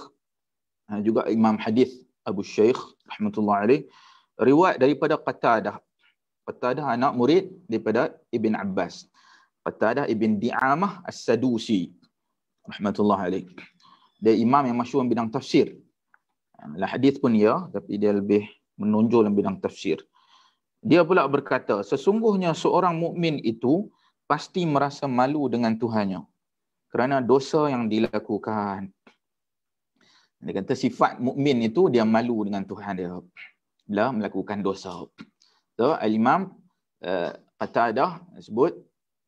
Speaker 1: juga imam hadis Abu Shaykh rahmatullah alaih, riwayat daripada Qatadah. Qatadah anak murid daripada Ibn Abbas. Qatadah ibn Di'amah As-Sadusi rahmatullah alaih. Dia imam yang masyhur bidang tafsir. Dalam hadis pun ya, tapi dia lebih menonjol dalam bidang tafsir. Dia pula berkata, sesungguhnya seorang mukmin itu pasti merasa malu dengan Tuhannya kerana dosa yang dilakukan. Dia kata sifat mukmin itu dia malu dengan Tuhan dia bila melakukan dosa. So Al-Imam Qatadah sebut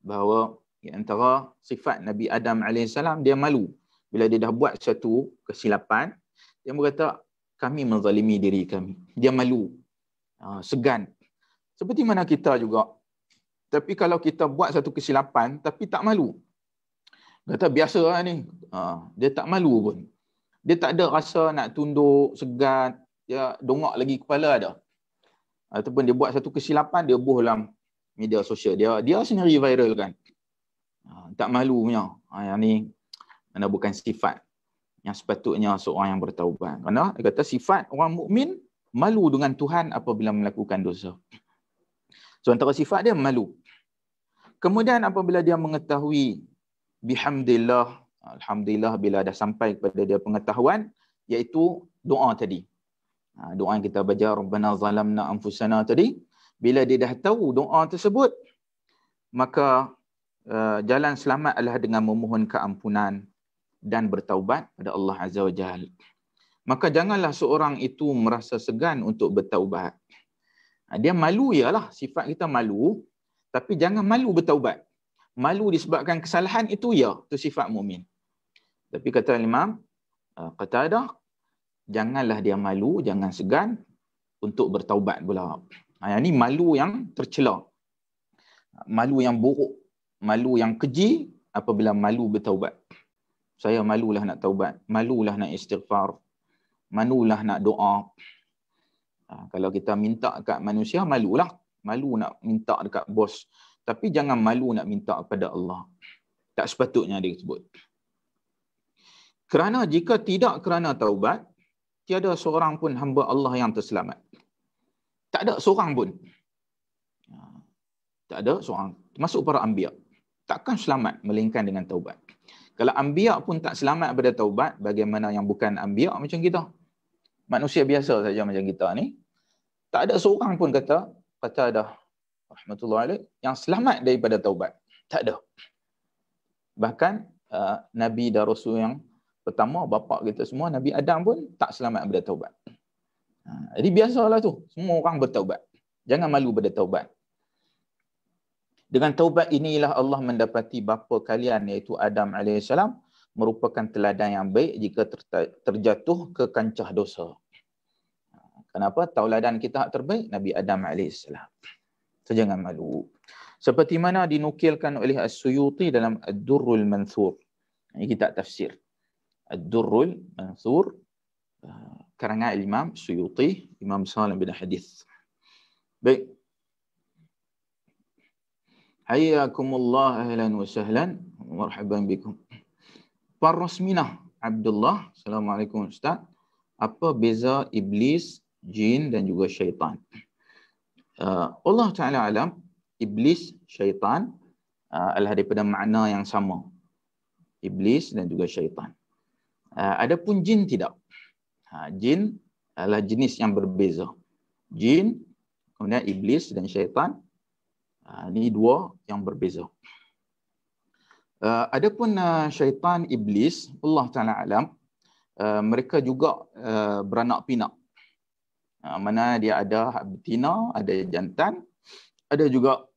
Speaker 1: bahawa di antara sifat Nabi Adam AS, dia malu bila dia dah buat satu kesilapan. Dia berkata, kami menzalimi diri kami. Dia malu, segan. Seperti mana kita juga. Tapi kalau kita buat satu kesilapan tapi tak malu, kata biasa lah ni, dia tak malu pun. Dia tak ada rasa nak tunduk, segan, dia dongak lagi kepala ada. Ataupun dia buat satu kesilapan, dia buh dalam media sosial. Dia sendiri viral kan. Tak malu punya. Yang ni mana bukan sifat yang sepatutnya seorang yang bertaubat. Kerana dia kata sifat orang mukmin malu dengan Tuhan apabila melakukan dosa. So antara sifat dia malu. Kemudian apabila dia mengetahui bihamdillah, alhamdulillah, bila dah sampai kepada dia pengetahuan, iaitu doa tadi. Doa yang kita baca Rabbana zalamna anfusana tadi, bila dia dah tahu doa tersebut, maka jalan selamat adalah dengan memohon keampunan dan bertaubat pada Allah Azza wa Jalla. Maka janganlah seorang itu merasa segan untuk bertaubat. Dia malu ialah sifat kita malu, tapi jangan malu bertaubat. Malu disebabkan kesalahan itu ya, itu sifat mukmin. Tapi kata Imam Qatadah, janganlah dia malu, jangan segan untuk bertaubat pula. Yang ni malu yang tercela. Malu yang buruk, malu yang keji apabila malu bertaubat. Saya malulah nak taubat, malulah nak istighfar, malulah nak doa. Kalau kita minta kat manusia, malulah. Malu nak minta dekat bos. Tapi jangan malu nak minta kepada Allah. Tak sepatutnya dia sebut. Kerana jika tidak kerana taubat, tiada seorang pun hamba Allah yang terselamat. Tak ada seorang pun. Tak ada seorang. Termasuk para anbiya. Takkan selamat melainkan dengan taubat. Kalau anbiya pun tak selamat pada taubat, bagaimana yang bukan anbiya macam kita? Manusia biasa saja macam kita ni. Tak ada seorang pun kata dah rahmatullahi alaih yang selamat daripada taubat. Tak ada. Bahkan Nabi dan Rasul yang pertama, bapa kita semua, Nabi Adam pun tak selamat daripada taubat. Jadi biasalah tu. Semua orang bertaubat. Jangan malu pada taubat. Dengan taubat inilah Allah mendapati bapa kalian iaitu Adam AS merupakan teladan yang baik jika terjatuh ke kancah dosa. Kenapa? Tauladan kita terbaik Nabi Adam AS. So jangan malu. Seperti mana dinukilkan oleh As-Suyuti dalam Ad-Durrul Mansur. Ini kitab tafsir. Ad-Durrul Mansur karangan Imam Suyuti, Imam Salim bin Hadis. Baik. Hayyakumullah ahlan wa sahlan. Marhaban bikum. Parrasminah Abdullah. Assalamualaikum Ustaz. Apa beza iblis, jin dan juga syaitan? Allah Ta'ala alam, iblis, syaitan adalah daripada makna yang sama. Iblis dan juga syaitan. Adapun jin tidak. Jin adalah jenis yang berbeza. Jin, kemudian iblis dan syaitan, ini dua yang berbeza. Adapun syaitan, iblis, Allah Ta'ala alam, mereka juga beranak pinak. Mana dia ada betina, ada jantan, ada juga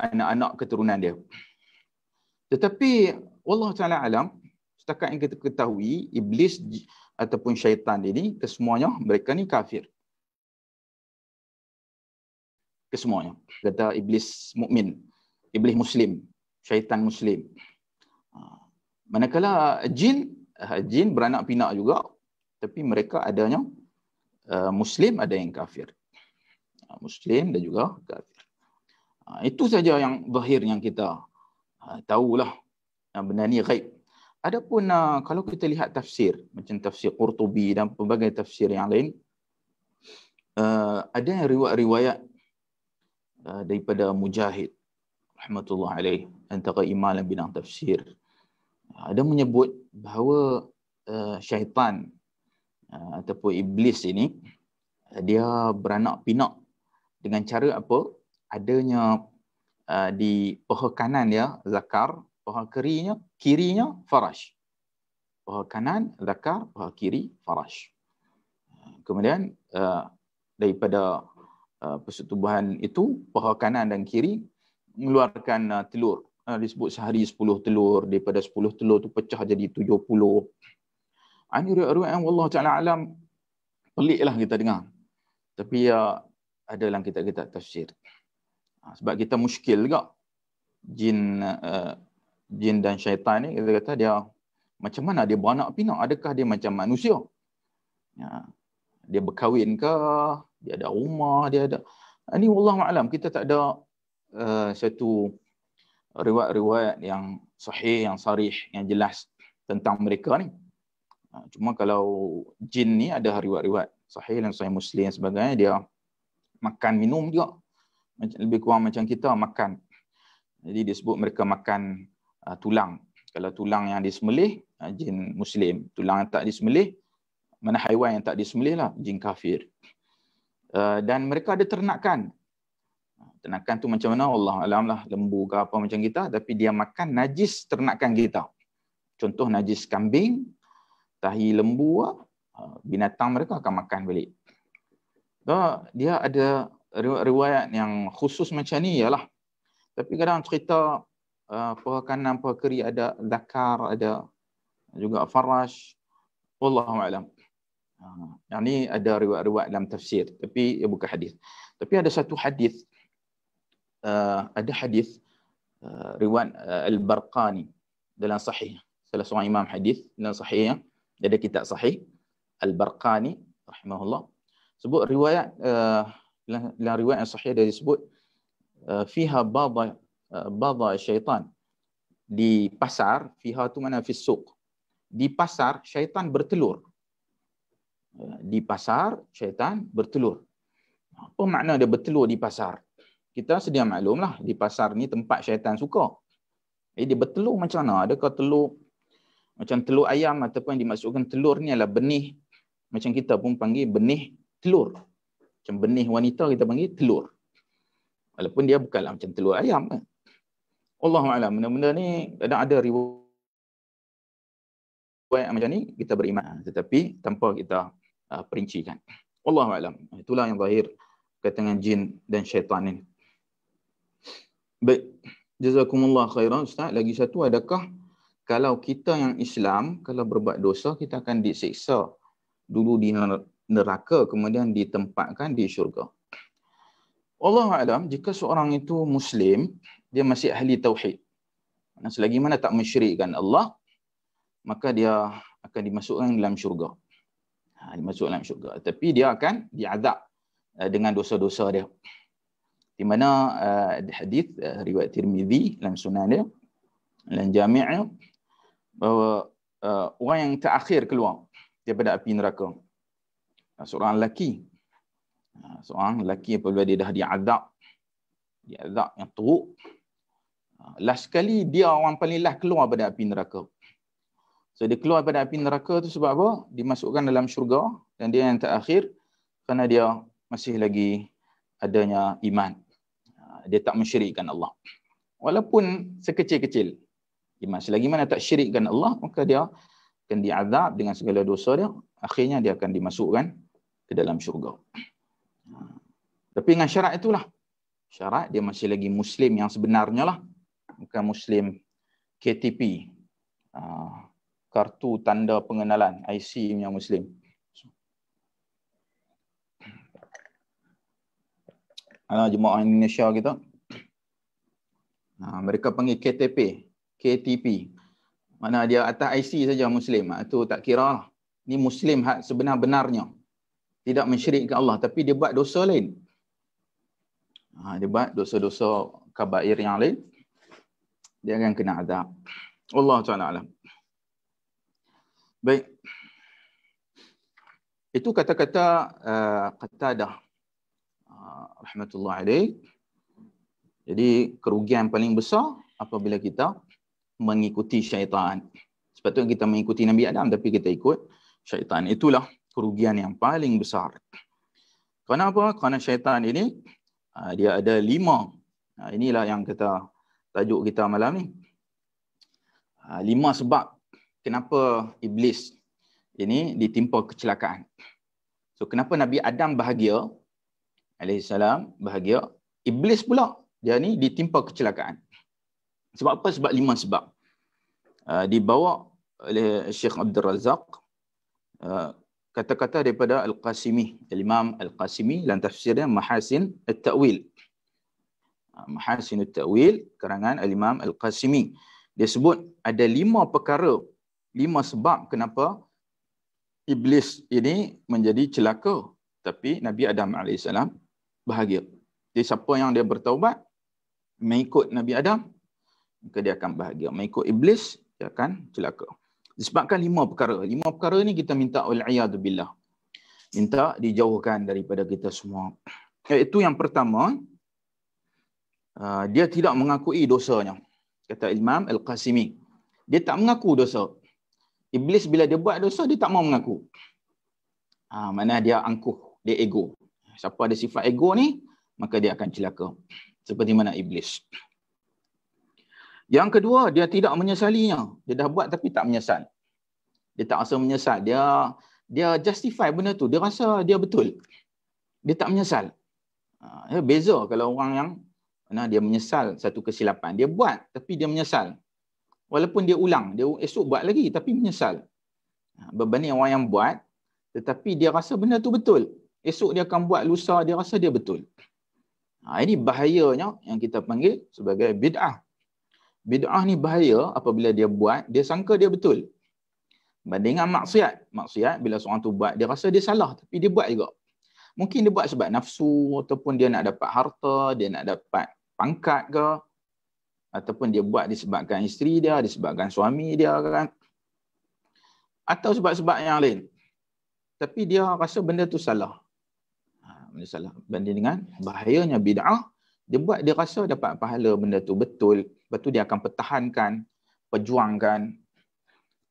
Speaker 1: anak-anak keturunan dia. Tetapi Allah Ta'ala alam, setakat yang kita ketahui, iblis ataupun syaitan ini, kesemuanya mereka ni kafir. Kesemuanya. Kata iblis mukmin, iblis muslim, syaitan muslim. Manakala jin beranak pinak juga, tapi mereka adanya muslim, ada yang kafir. Muslim dan juga kafir. Itu saja yang zahir yang kita tahulah. Benda ni ghaib. Adapun kalau kita lihat tafsir, macam tafsir Qurtubi dan pelbagai tafsir yang lain, ada riwayat-riwayat daripada Mujahid rahmatullah alaih, antara imam dan bidang tafsir, ada menyebut bahawa syaitan ataupun iblis ini dia beranak pinak dengan cara apa? Adanya di paha kanan dia zakar, paha kirinya farash. Paha kanan zakar, paha kiri farash. Kemudian daripada persetubuhan itu, paha kanan dan kiri mengeluarkan telur. Disebut sehari 10 telur, daripada 10 telur tu pecah jadi 70. Ini riwayat yang Allah Ta'ala alam peliklah kita dengar. Tapi ada dalam kitab-kitab tafsir. Sebab kita muskil juga. Jin dan syaitan ni, kita kata dia macam mana dia beranak pinak? Adakah dia macam manusia? Dia berkahwin ke? Dia ada rumah? Dia ada... Ini wallahu a'lam, kita tak ada satu riwayat yang sahih, yang sarih, yang jelas tentang mereka ni. Cuma kalau jin ni ada riwayat-riwayat sahih dan sahih Muslim dan sebagainya, dia makan minum juga. Lebih kurang macam kita makan. Jadi disebut mereka makan tulang. Kalau tulang yang disembelih, jin Muslim. Tulang yang tak disembelih, mana haiwan yang tak disembelih lah, jin kafir. Dan mereka ada ternakan. Ternakan tu macam mana? Allah alam lah, lembu ke apa macam kita, tapi dia makan najis ternakan kita. Contoh najis kambing, tahi lembu, binatang mereka akan makan balik. Dia ada riwayat yang khusus macam ni ialah. Tapi kadang cerita paha kanan, paha kiri ada zakar, ada juga farash. Wallahu a'lam. Yang ni ada riwayat-riwayat dalam tafsir, tapi ia bukan hadis. Tapi ada satu hadis, riwayat Al-Barqani dalam sahih. Salah seorang imam hadis dalam sahihnya, dia ada kitab sahih Al-Barqani rahimahullah. Sebut riwayat dalam riwayat yang sahih dia disebut fiha bada syaitan. Di pasar, fiha tu mana fi suq. Di pasar syaitan bertelur. Di pasar syaitan bertelur. Apa makna dia bertelur di pasar? Kita sedia maklumlah, di pasar ni tempat syaitan suka. Dia bertelur macam mana? Adakah telur macam telur ayam, ataupun dimaksudkan telur ni adalah benih, macam kita pun panggil benih telur. Macam benih wanita kita panggil telur. Walaupun dia bukanlah macam telur ayam kan. Allahu'alam, benda-benda ni kadang ada riwayat macam ni, kita beriman. Tetapi tanpa kita perincikan. Allahu'alam. Itulah yang zahir kaitan dengan jin dan syaitan ini. Baik. Jazakumullah khairan Ustaz. Lagi satu, adakah kalau kita yang Islam, kalau berbuat dosa, kita akan disiksa dulu di neraka, kemudian ditempatkan di syurga? Allahu'alam, jika seorang itu Muslim, dia masih ahli tauhid. Selagi mana tak mensyirikkan Allah, maka dia akan dimasukkan dalam syurga. Dimasukkan dalam syurga. Tapi dia akan diazab dengan dosa-dosa dia. Di mana hadis riwayat Tirmizi dalam sunan dia, dalam jami', bahawa orang yang terakhir keluar daripada api neraka, seorang lelaki, Seorang lelaki apabila dia dah diazab yang teruk, last sekali dia orang paling last keluar pada api neraka. So dia keluar pada api neraka tu sebab apa? Dimasukkan dalam syurga, dan dia yang terakhir kerana dia masih lagi adanya iman. Dia tak mensyirikkan Allah. Walaupun sekecil-kecil iman, selagi mana tak syirikkan Allah, maka dia akan diazab dengan segala dosa dia. Akhirnya dia akan dimasukkan ke dalam syurga. Tapi dengan syarat itulah. Syarat dia masih lagi Muslim yang sebenarnya lah. Bukan Muslim KTP. Kartu tanda pengenalan. IC yang Muslim. Jemaah Indonesia kita. Mereka panggil KTP. Mana dia atas IC saja Muslim. Itu tak kira lah. Ini Muslim sebenar-benarnya. Tidak mensyirikkan Allah. Tapi dia buat dosa lain. Dia buat dosa-dosa kabair yang lain. Dia akan kena azab. Allah Ta'ala alam. Baik. Itu kata-kata Qatadah. Rahmatullah alaih. Jadi kerugian paling besar apabila kita mengikuti syaitan. Sepatutnya kita mengikuti Nabi Adam tapi kita ikut syaitan. Itulah kerugian yang paling besar. Kenapa? Kerana syaitan ini dia ada 5. Inilah yang kita tajuk kita malam ni. 5 sebab kenapa iblis ini ditimpa kecelakaan. So kenapa Nabi Adam bahagia, alaihissalam bahagia, iblis pula dia ni ditimpa kecelakaan. Sebab apa? Sebab 5 sebab. Dibawa oleh Syekh Abdul Razak kata-kata daripada Al-Qasimi, Imam Al-Qasimi dalam tafsirnya Mahasin At-Ta'wil. Mahasin At-Ta'wil karangan Al-Imam Al-Qasimi. Dia sebut ada 5 perkara, 5 sebab kenapa iblis ini menjadi celaka, tapi Nabi Adam AS bahagia. Jadi siapa yang dia bertaubat mengikut Nabi Adam, maka dia akan bahagia. Mengikut iblis, dia akan celaka. Disebabkan 5 perkara. 5 perkara ni kita minta wal-iyadu billah. Minta dijauhkan daripada kita semua. Iaitu yang pertama, dia tidak mengakui dosanya. Kata Imam Al-Qasimi. Dia tak mengaku dosa. Iblis bila dia buat dosa, dia tak mau mengaku. Mana dia angkuh, dia ego. Siapa ada sifat ego ni, maka dia akan celaka. Seperti mana iblis. Yang kedua, dia tidak menyesalinya. Dia dah buat tapi tak menyesal. Dia tak rasa menyesal. Dia justify benda tu. Dia rasa dia betul. Dia tak menyesal. Beza kalau orang yang dia menyesal satu kesilapan. Dia buat tapi dia menyesal. Walaupun dia ulang, dia esok buat lagi tapi menyesal. Berbanding orang yang buat tetapi dia rasa benda tu betul. Esok dia akan buat, lusa dia rasa dia betul. Ini bahayanya yang kita panggil sebagai bid'ah. Bid'ah ni bahaya apabila dia buat, dia sangka dia betul. Bandingan maksiat. Maksiat bila seorang tu buat, dia rasa dia salah tapi dia buat juga. Mungkin dia buat sebab nafsu, ataupun dia nak dapat harta, dia nak dapat pangkat ke, ataupun dia buat disebabkan isteri dia, disebabkan suami dia kan. Atau sebab-sebab yang lain. Tapi dia rasa benda tu salah. Benda salah. Banding dengan bahayanya bid'ah, dia buat dia rasa dapat pahala benda tu betul. Lepas tu dia akan pertahankan, perjuangkan.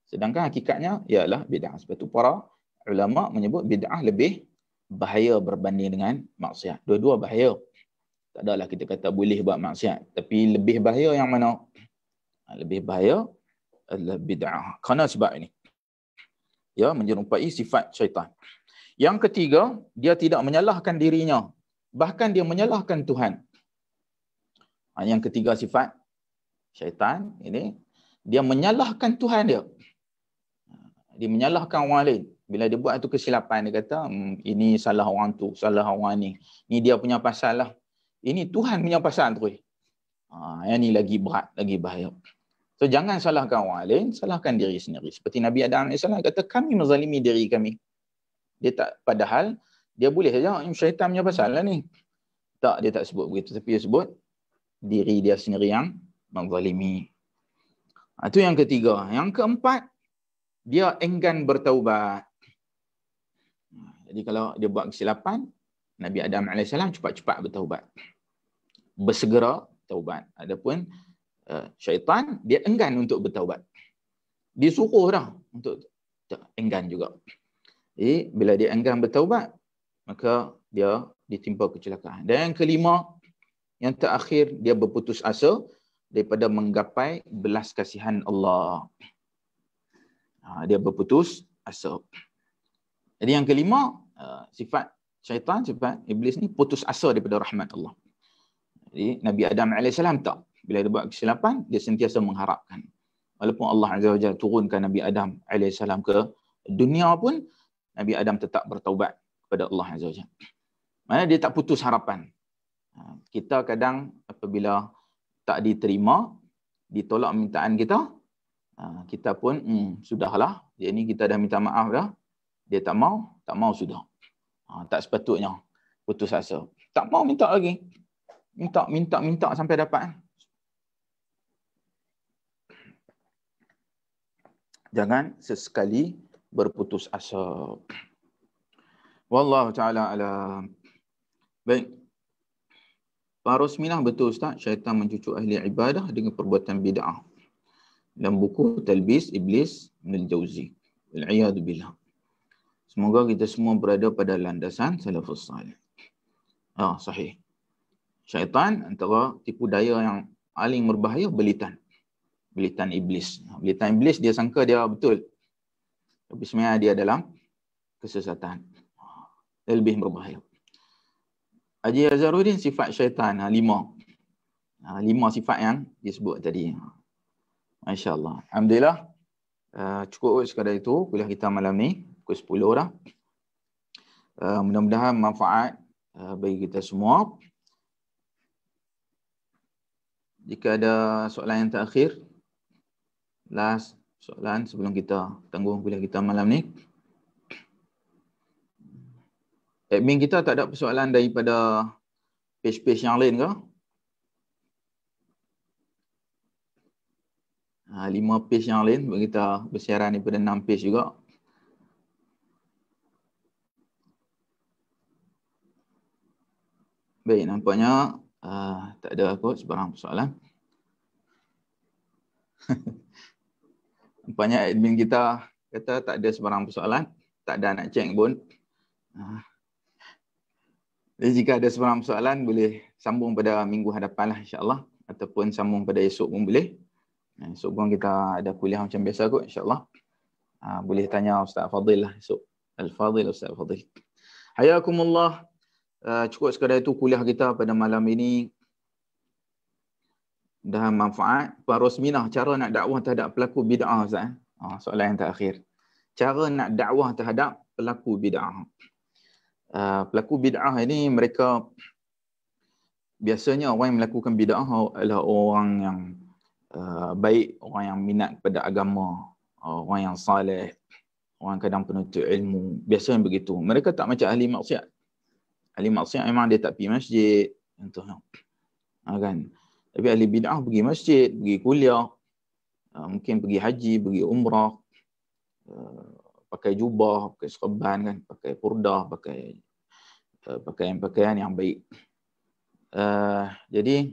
Speaker 1: Sedangkan hakikatnya ialah bid'ah. Sebab tu para ulama menyebut bid'ah lebih bahaya berbanding dengan maksiat. Dua-dua bahaya. Tak adalah kita kata boleh buat maksiat. Tapi lebih bahaya yang mana? Lebih bahaya adalah bid'ah. Kerana sebab ini. Ya, menyerupai sifat syaitan. Yang ketiga, dia tidak menyalahkan dirinya. Bahkan dia menyalahkan Tuhan. Yang ketiga sifat syaitan ini, dia menyalahkan Tuhan dia. Dia menyalahkan orang lain. Bila dia buat tu kesilapan, dia kata, ini salah orang tu, salah orang ni. Ni dia punya pasal lah. Ini Tuhan punya pasal terus. Yang ni lagi berat, lagi bahaya. So jangan salahkan orang lain, salahkan diri sendiri. Seperti Nabi Adam AS kata, kami menzalimi diri kami. Dia tak, padahal dia boleh saja, syaitan punya pasal lah ni. Tak, dia tak sebut begitu. Tapi dia sebut diri dia sendiri yang menzalimi. Itu yang ketiga. Yang keempat, dia enggan bertaubat. Jadi kalau dia buat kesilapan, Nabi Adam AS cepat-cepat bertaubat. Bersegera taubat. Adapun syaitan, dia enggan untuk bertaubat. Disuruh dah untuk enggan juga. Jadi, bila dia enggan bertaubat, maka dia ditimpa kecelakaan. Dan yang kelima, yang terakhir, dia berputus asa daripada menggapai belas kasihan Allah. Dia berputus asa. Jadi yang kelima, sifat syaitan, sifat iblis ni putus asa daripada rahmat Allah. Jadi Nabi Adam AS tak. Bila dia buat kesilapan, dia sentiasa mengharapkan. Walaupun Allah Azza wa Jalla turunkan Nabi Adam AS ke dunia pun, Nabi Adam tetap bertaubat kepada Allah Azza wa Jalla. Maksudnya dia tak putus harapan. Kita kadang apabila tak diterima, ditolak permintaan kita, kita pun sudahlah, dia ni kita dah minta maaf dah, dia tak mau sudah. Tak sepatutnya putus asa. Tak mau minta lagi. Minta sampai dapat. Jangan sesekali berputus asa. Wallahu ta'ala alam. Baik. Parosminah betul Ustaz, syaitan mencucuk ahli ibadah dengan perbuatan bid'ah. Dalam buku Talbis Iblis Ibnul Jauzi. Wal-'iyadu billah. Semoga kita semua berada pada landasan salafus salih. Sahih. Syaitan antara tipu daya yang paling berbahaya belitan. Belitan iblis. Belitan iblis dia sangka dia betul. Tapi sebenarnya dia dalam kesesatan. Dia lebih berbahaya. Haji Azharuddin, sifat syaitan 5. 5 sifat yang disebut tadi. Masya Allah. Alhamdulillah. Cukup sekadar itu kuliah kita malam ni. Pukul 10 dah. Mudah-mudahan manfaat bagi kita semua. Jika ada soalan yang terakhir, last soalan sebelum kita tangguh kuliah kita malam ni. Admin kita tak ada persoalan daripada page-page yang lain ke? 5 page yang lain, kita bersiaran daripada 6 page juga. Baik, nampaknya tak ada kot sebarang persoalan. Nampaknya admin kita kata tak ada sebarang persoalan. Tak ada nak check pun. Jadi jika ada sebarang persoalan, boleh sambung pada minggu hadapan lah insyaAllah. Ataupun sambung pada esok pun boleh. Esok pun kita ada kuliah macam biasa kot insyaAllah. Boleh tanya Ustaz Fadil lah esok. Al-Fadil, Ustaz Fadil. Hayakumullah. Cukup sekadar itu kuliah kita pada malam ini. Dah manfaat. Parosminah, cara nak dakwah terhadap pelaku bid'ah Ustaz. Soalan yang terakhir. Cara nak dakwah terhadap pelaku bid'ah. Pelaku bid'ah ini mereka biasanya orang yang melakukan bid'ah adalah orang yang baik, orang yang minat kepada agama, orang yang saleh, orang kadang penuntut ilmu. Biasanya begitu. Mereka tak macam ahli maksiat. Ahli maksiat memang dia tak pergi masjid, contohnya. Kan? Tapi ahli bid'ah pergi masjid, pergi kuliah, mungkin pergi haji, pergi umrah, pakai jubah, pakai serban kan, pakai purdah, pakai pakaian-pakaian yang baik. Jadi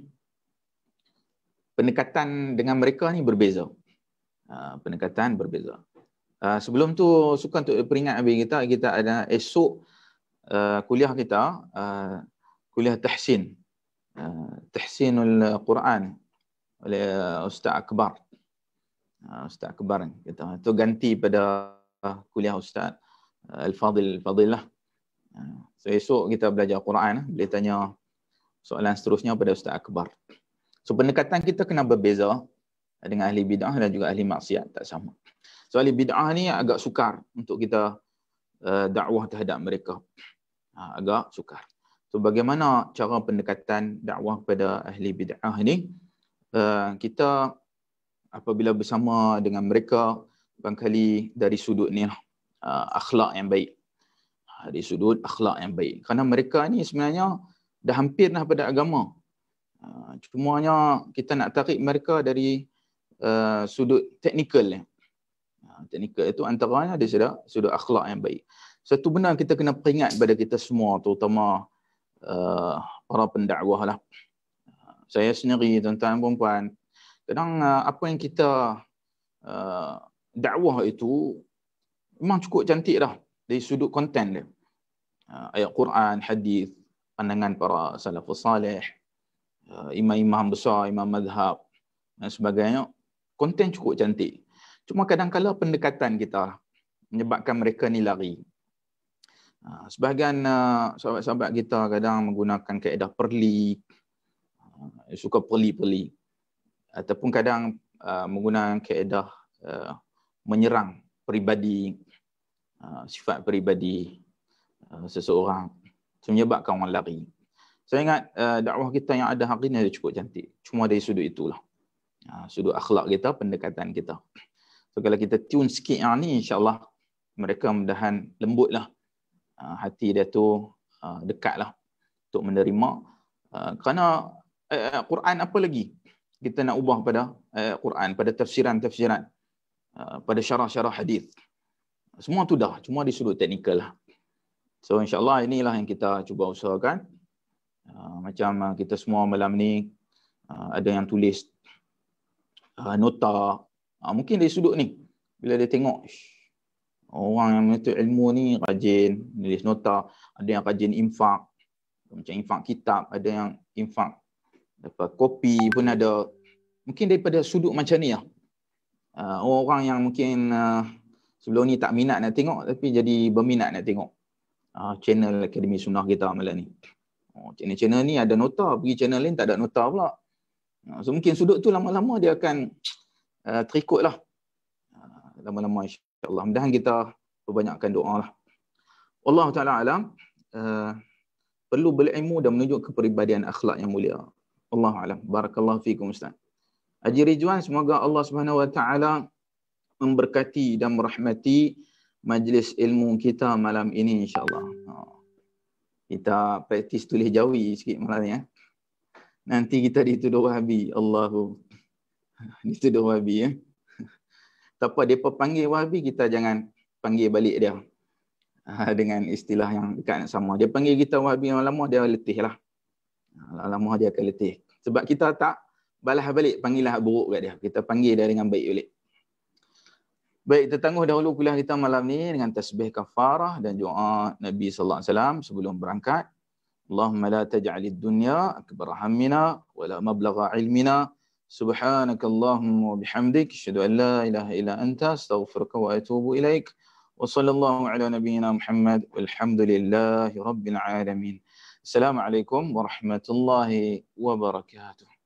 Speaker 1: pendekatan dengan mereka ni berbeza. Pendekatan berbeza. Sebelum tu suka untuk peringat bagi kita ada esok kuliah kita, kuliah tahsin. Tahsinul Quran oleh Ustaz Akbar. Ustaz Akbar kita. Itu ganti pada kuliah Ustaz Al-Fadil lah. So esok kita belajar Quran, boleh tanya soalan seterusnya pada Ustaz Akbar. So pendekatan kita kena berbeza dengan ahli bid'ah dan juga ahli maksiat, tak sama. So ahli bid'ah ni agak sukar untuk kita dakwah terhadap mereka. Agak sukar. So bagaimana cara pendekatan dakwah kepada ahli bid'ah ni? Kita apabila bersama dengan mereka, barangkali dari sudut ni akhlak yang baik. Dari sudut akhlak yang baik. Kerana mereka ni sebenarnya dah hampir dah pada agama. Cumanya kita nak tarik mereka dari sudut teknikal. Teknikal itu antaranya dari sudut akhlak yang baik. Satu benda kita kena peringat pada kita semua, terutama para pendakwah lah. Saya sendiri, tuan-tuan dan puan, kadang apa yang kita dakwah itu memang cukup cantik dah dari sudut konten dia. Ayat Quran, hadis, pandangan para salafus salih, imam-imam besar, imam mazhab dan sebagainya. Konten cukup cantik. Cuma kadang-kadang pendekatan kita menyebabkan mereka ni lari. Sebahagian sahabat-sahabat kita kadang menggunakan kaedah perli, suka perli-perli, ataupun kadang menggunakan kaedah menyerang peribadi, sifat peribadi seseorang, menyebabkan orang lari. Saya ingat dakwah kita yang ada hari ini cukup cantik. Cuma dari sudut itulah. Sudut akhlak kita, pendekatan kita. So kalau kita tune sikit yang ni, insya-Allah mereka mudahan lembutlah hati dia tu, dekatlah untuk menerima. Kerana Quran apa lagi kita nak ubah pada Quran, pada tafsiran-tafsiran, pada syarah-syarah hadis. Semua tu dah, cuma di sudut teknikal lah. So insya-Allah inilah yang kita cuba usahakan. Macam kita semua malam ni ada yang tulis nota, mungkin dari sudut ni bila dia tengok orang yang menuntut ilmu ni rajin nulis nota, ada yang rajin infak, macam infak kitab, ada yang infak dapat kopi pun ada. Mungkin daripada sudut macam ni lah, orang yang mungkin sebelum ni tak minat nak tengok tapi jadi berminat nak tengok channel Akademi Sunnah kita malam ni. Channel ni ada nota, pergi channel lain tak ada nota pula. So mungkin sudut tu lama-lama dia akan terikut lah. Lama-lama insya-Allah. Mudahan kita perbanyakkan doa lah. Wallahu ta'ala alam. Perlu berilmu dan menunjuk kepribadian akhlak yang mulia. Wallahu alam. Barakallahu fikum Ustaz. Haji Ridwan, semoga Allah Subhanahu wa taala memberkati dan merahmati majlis ilmu kita malam ini insya-Allah. Kita praktis tulis jawi sikit malam ni ya. Nanti kita dituduh Wahabi. Allahu. Dituduh Wahabi ya. Tak apa, dia panggil Wahabi, kita jangan panggil balik dia dengan istilah yang dekat sama. Dia panggil kita Wahabi lama-lama dia letih lah. Lama-lama dia akan letih. Sebab kita tak balas balik panggilan buruk kat dia. Kita panggil dia dengan baik balik. Baik, kita tangguh dahulu kuliah kita malam ni dengan tasbih kafarah dan doa Nabi sallallahu alaihi wasallam sebelum berangkat. Allahumma la taj'alid dunya akbar hammina wa la mablagha ilmina. Subhanakallahumma wa bihamdik asyhadu an la ilaha illa anta astaghfiruka wa atubu ilaik. Wa sallallahu ala nabiyyina Muhammad walhamdulillahi rabbil alamin. Assalamualaikum warahmatullahi wabarakatuh.